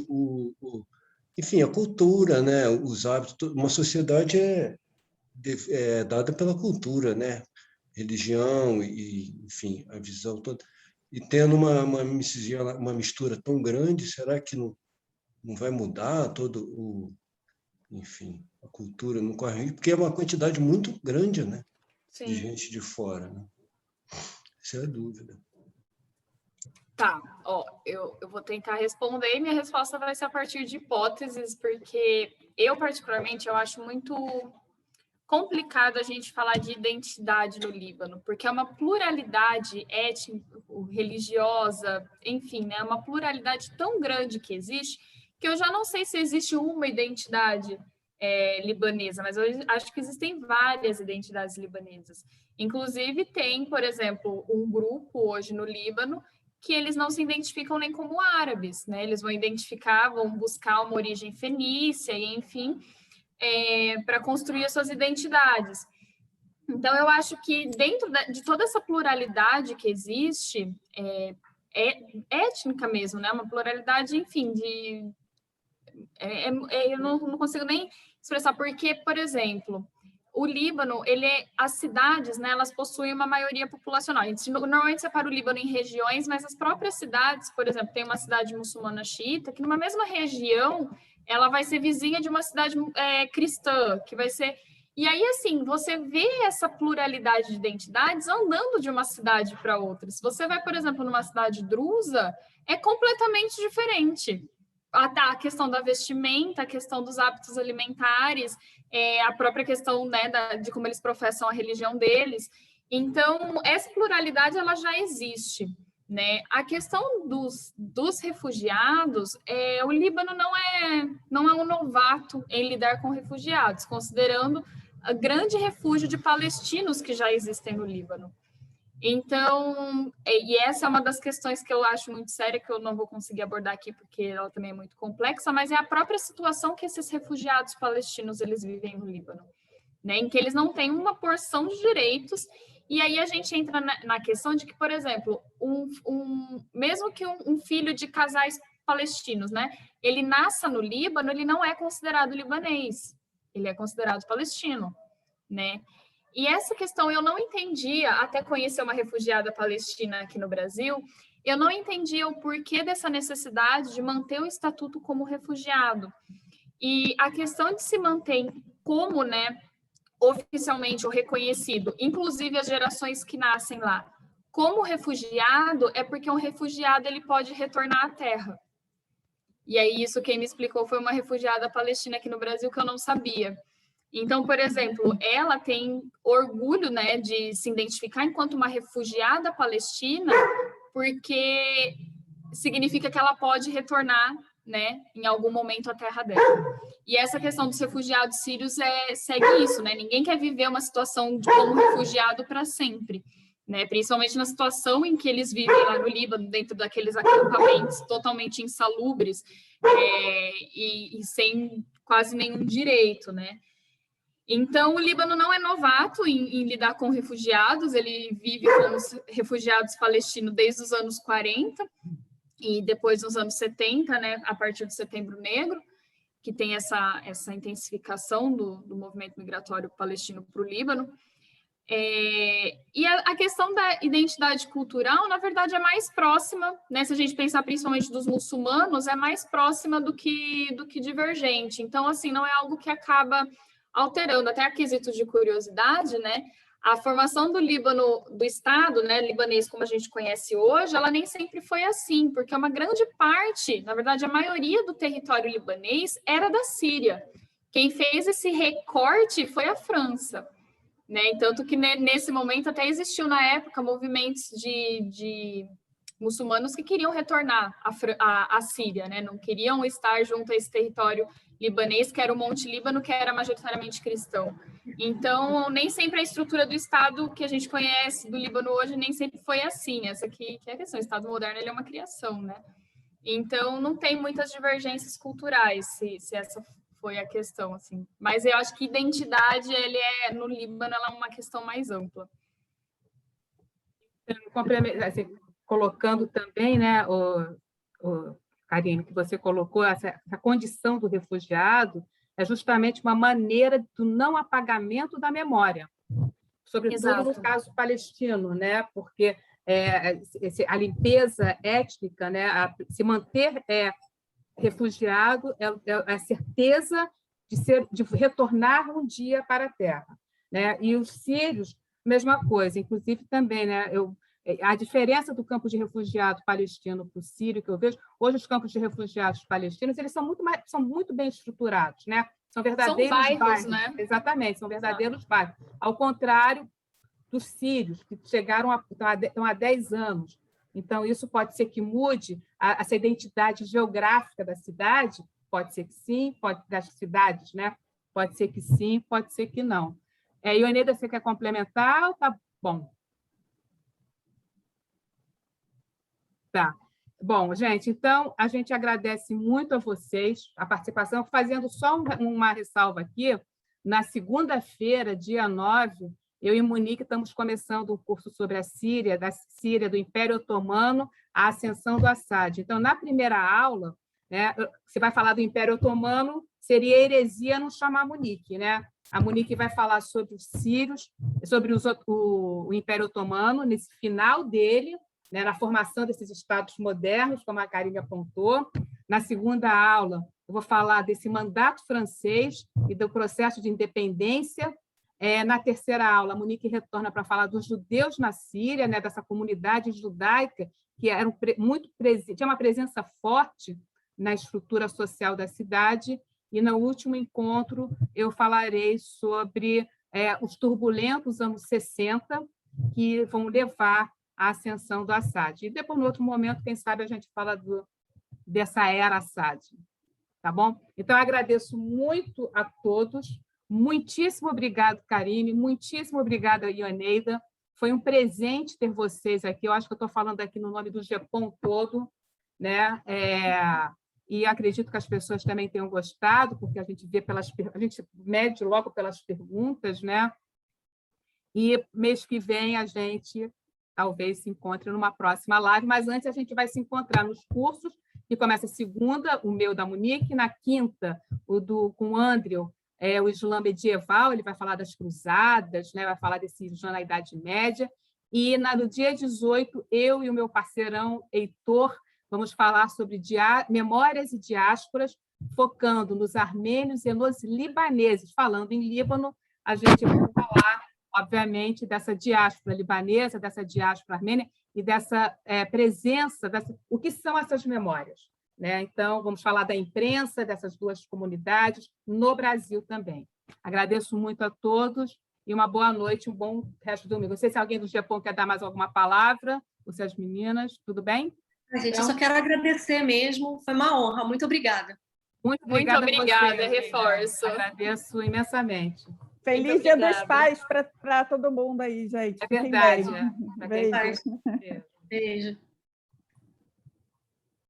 enfim, a cultura, né, os hábitos, uma sociedade é dada pela cultura, né, religião e, enfim, a visão toda. E tendo uma mistura tão grande, será que não vai mudar enfim, a cultura não corre risco? Porque é uma quantidade muito grande, né? Sim. De gente de fora, né? Essa é a dúvida. Tá, eu vou tentar responder e minha resposta vai ser a partir de hipóteses, porque eu, particularmente, eu acho muito complicado a gente falar de identidade no Líbano, porque é uma pluralidade étnica, religiosa, enfim, né? Uma pluralidade tão grande que existe, que eu já não sei se existe uma identidade libanesa, mas eu acho que existem várias identidades libanesas. Inclusive, tem, por exemplo, um grupo hoje no Líbano que eles não se identificam nem como árabes, né? Eles vão buscar uma origem fenícia, e, enfim, para construir as suas identidades. Então, eu acho que dentro de toda essa pluralidade que existe, étnica mesmo, né? Uma pluralidade, enfim, eu não consigo nem expressar porque, por exemplo, o Líbano, as cidades, né, elas possuem uma maioria populacional. A gente normalmente separa o Líbano em regiões, mas as próprias cidades, por exemplo, tem uma cidade muçulmana xiita, que numa mesma região, ela vai ser vizinha de uma cidade cristã, que vai ser... E aí, assim, você vê essa pluralidade de identidades andando de uma cidade para outra. Se você vai, por exemplo, numa cidade drusa, é completamente diferente. A questão da vestimenta, a questão dos hábitos alimentares, a própria questão, né, de como eles professam a religião deles. Então, essa pluralidade ela já existe, né? A questão dos refugiados, o Líbano não é um novato em lidar com refugiados, considerando o grande refúgio de palestinos que já existem no Líbano. Então, e essa é uma das questões que eu acho muito séria, que eu não vou conseguir abordar aqui, porque ela também é muito complexa, mas é a própria situação que esses refugiados palestinos eles vivem no Líbano, né? Em que eles não têm uma porção de direitos, e aí a gente entra na questão de que, por exemplo, mesmo que um filho de casais palestinos, né, ele nasça no Líbano, ele não é considerado libanês, ele é considerado palestino, né? E essa questão eu não entendia, até conhecer uma refugiada palestina aqui no Brasil, eu não entendia o porquê dessa necessidade de manter o estatuto como refugiado. E a questão de se manter como, né, oficialmente o reconhecido, inclusive as gerações que nascem lá, como refugiado, é porque um refugiado ele pode retornar à terra. E aí isso quem me explicou foi uma refugiada palestina aqui no Brasil que eu não sabia. Então, por exemplo, ela tem orgulho, né, de se identificar enquanto uma refugiada palestina, porque significa que ela pode retornar, né, em algum momento à terra dela. E essa questão dos refugiados sírios segue isso, né? Ninguém quer viver uma situação como refugiado para sempre, né? Principalmente na situação em que eles vivem lá no Líbano, dentro daqueles acampamentos totalmente insalubres e sem quase nenhum direito, né? Então, o Líbano não é novato em lidar com refugiados, ele vive com os refugiados palestinos desde os anos 40 e depois nos anos 70, né, a partir do Setembro Negro, que tem essa intensificação do movimento migratório palestino para o Líbano. E a questão da identidade cultural, na verdade, é mais próxima, né, se a gente pensar principalmente dos muçulmanos, é mais próxima do que divergente. Então, assim, não é algo que acaba alterando, até a quesito de curiosidade, né? A formação do Líbano, do Estado, né, libanês como a gente conhece hoje, ela nem sempre foi assim, porque uma grande parte, na verdade, a maioria do território libanês era da Síria. Quem fez esse recorte foi a França, né? Tanto que nesse momento até existiu na época movimentos de muçulmanos que queriam retornar à Síria, né? Não queriam estar junto a esse território libanês, que era o Monte Líbano, que era majoritariamente cristão. Então, nem sempre a estrutura do Estado que a gente conhece do Líbano hoje nem sempre foi assim. Essa aqui que é a questão. O Estado moderno ele é uma criação, né? Então, não tem muitas divergências culturais, se essa foi a questão, assim. Mas eu acho que identidade, no Líbano, ela é uma questão mais ampla. Assim, colocando também, né, Karine, que você colocou, essa condição do refugiado é justamente uma maneira do não apagamento da memória, sobretudo Exato. no caso palestino, né? Porque a limpeza étnica, né? Se manter refugiado é a certeza de retornar um dia para a terra, né? E os sírios, mesma coisa, inclusive também, né? A diferença do campo de refugiado palestino para o sírio que eu vejo, hoje os campos de refugiados palestinos eles são muito bem estruturados, né? São verdadeiros bairros, né? Exatamente, são verdadeiros bairros. Ao contrário dos sírios, que estão há 10 anos. Então, isso pode ser que mude essa identidade geográfica da cidade, pode ser que sim, das cidades, né? Pode ser que sim, pode ser que não. Ioneida, você quer complementar? Tá bom. Tá. Bom, gente, então, a gente agradece muito a vocês a participação, fazendo só uma ressalva aqui. Na segunda-feira, dia 9, eu e Monique estamos começando um curso sobre a Síria, da Síria, do Império Otomano, à ascensão do Assad. Então, na primeira aula, né, você vai falar do Império Otomano, seria heresia não chamar a Monique, né? A Monique vai falar sobre os sírios, sobre o Império Otomano, nesse final dele, né, na formação desses estados modernos, como a Karine apontou. Na segunda aula, eu vou falar desse mandato francês e do processo de independência. Na terceira aula, a Monique retorna para falar dos judeus na Síria, né, dessa comunidade judaica que tinha uma presença forte na estrutura social da cidade. E, no último encontro, eu falarei sobre os turbulentos anos 60, que vão levar à ascensão do Assad. E depois, no outro momento, quem sabe, a gente fala dessa era Assad. Tá bom? Então, eu agradeço muito a todos. Muitíssimo obrigado, Karine. Muitíssimo obrigada, Ioneida. Foi um presente ter vocês aqui. Eu acho que eu estou falando aqui no nome do GEPOM todo, né? E acredito que as pessoas também tenham gostado, porque a gente mede logo pelas perguntas, né? E mês que vem a gente talvez se encontre numa próxima live, mas antes a gente vai se encontrar nos cursos, que começa segunda, o meu da Monique, na quinta, com o Andrew, o Islã medieval, ele vai falar das cruzadas, né? Vai falar desse Islã na Idade Média, e no dia 18, eu e o meu parceirão Heitor vamos falar sobre memórias e diásporas, focando nos armênios e nos libaneses. Falando em Líbano, a gente vai falar, obviamente, dessa diáspora libanesa, dessa diáspora armênia e dessa presença, o que são essas memórias, né? Então, vamos falar da imprensa dessas duas comunidades no Brasil também. Agradeço muito a todos e uma boa noite, um bom resto do domingo. Não sei se alguém do GEPOM quer dar mais alguma palavra, ou se as meninas, tudo bem? Gente, eu só quero agradecer mesmo, foi uma honra, muito obrigada. Muito obrigada, você, reforço. Agradeço imensamente. Feliz Dia dos Pais para todo mundo aí, gente. É verdade. Beijo. Beijo.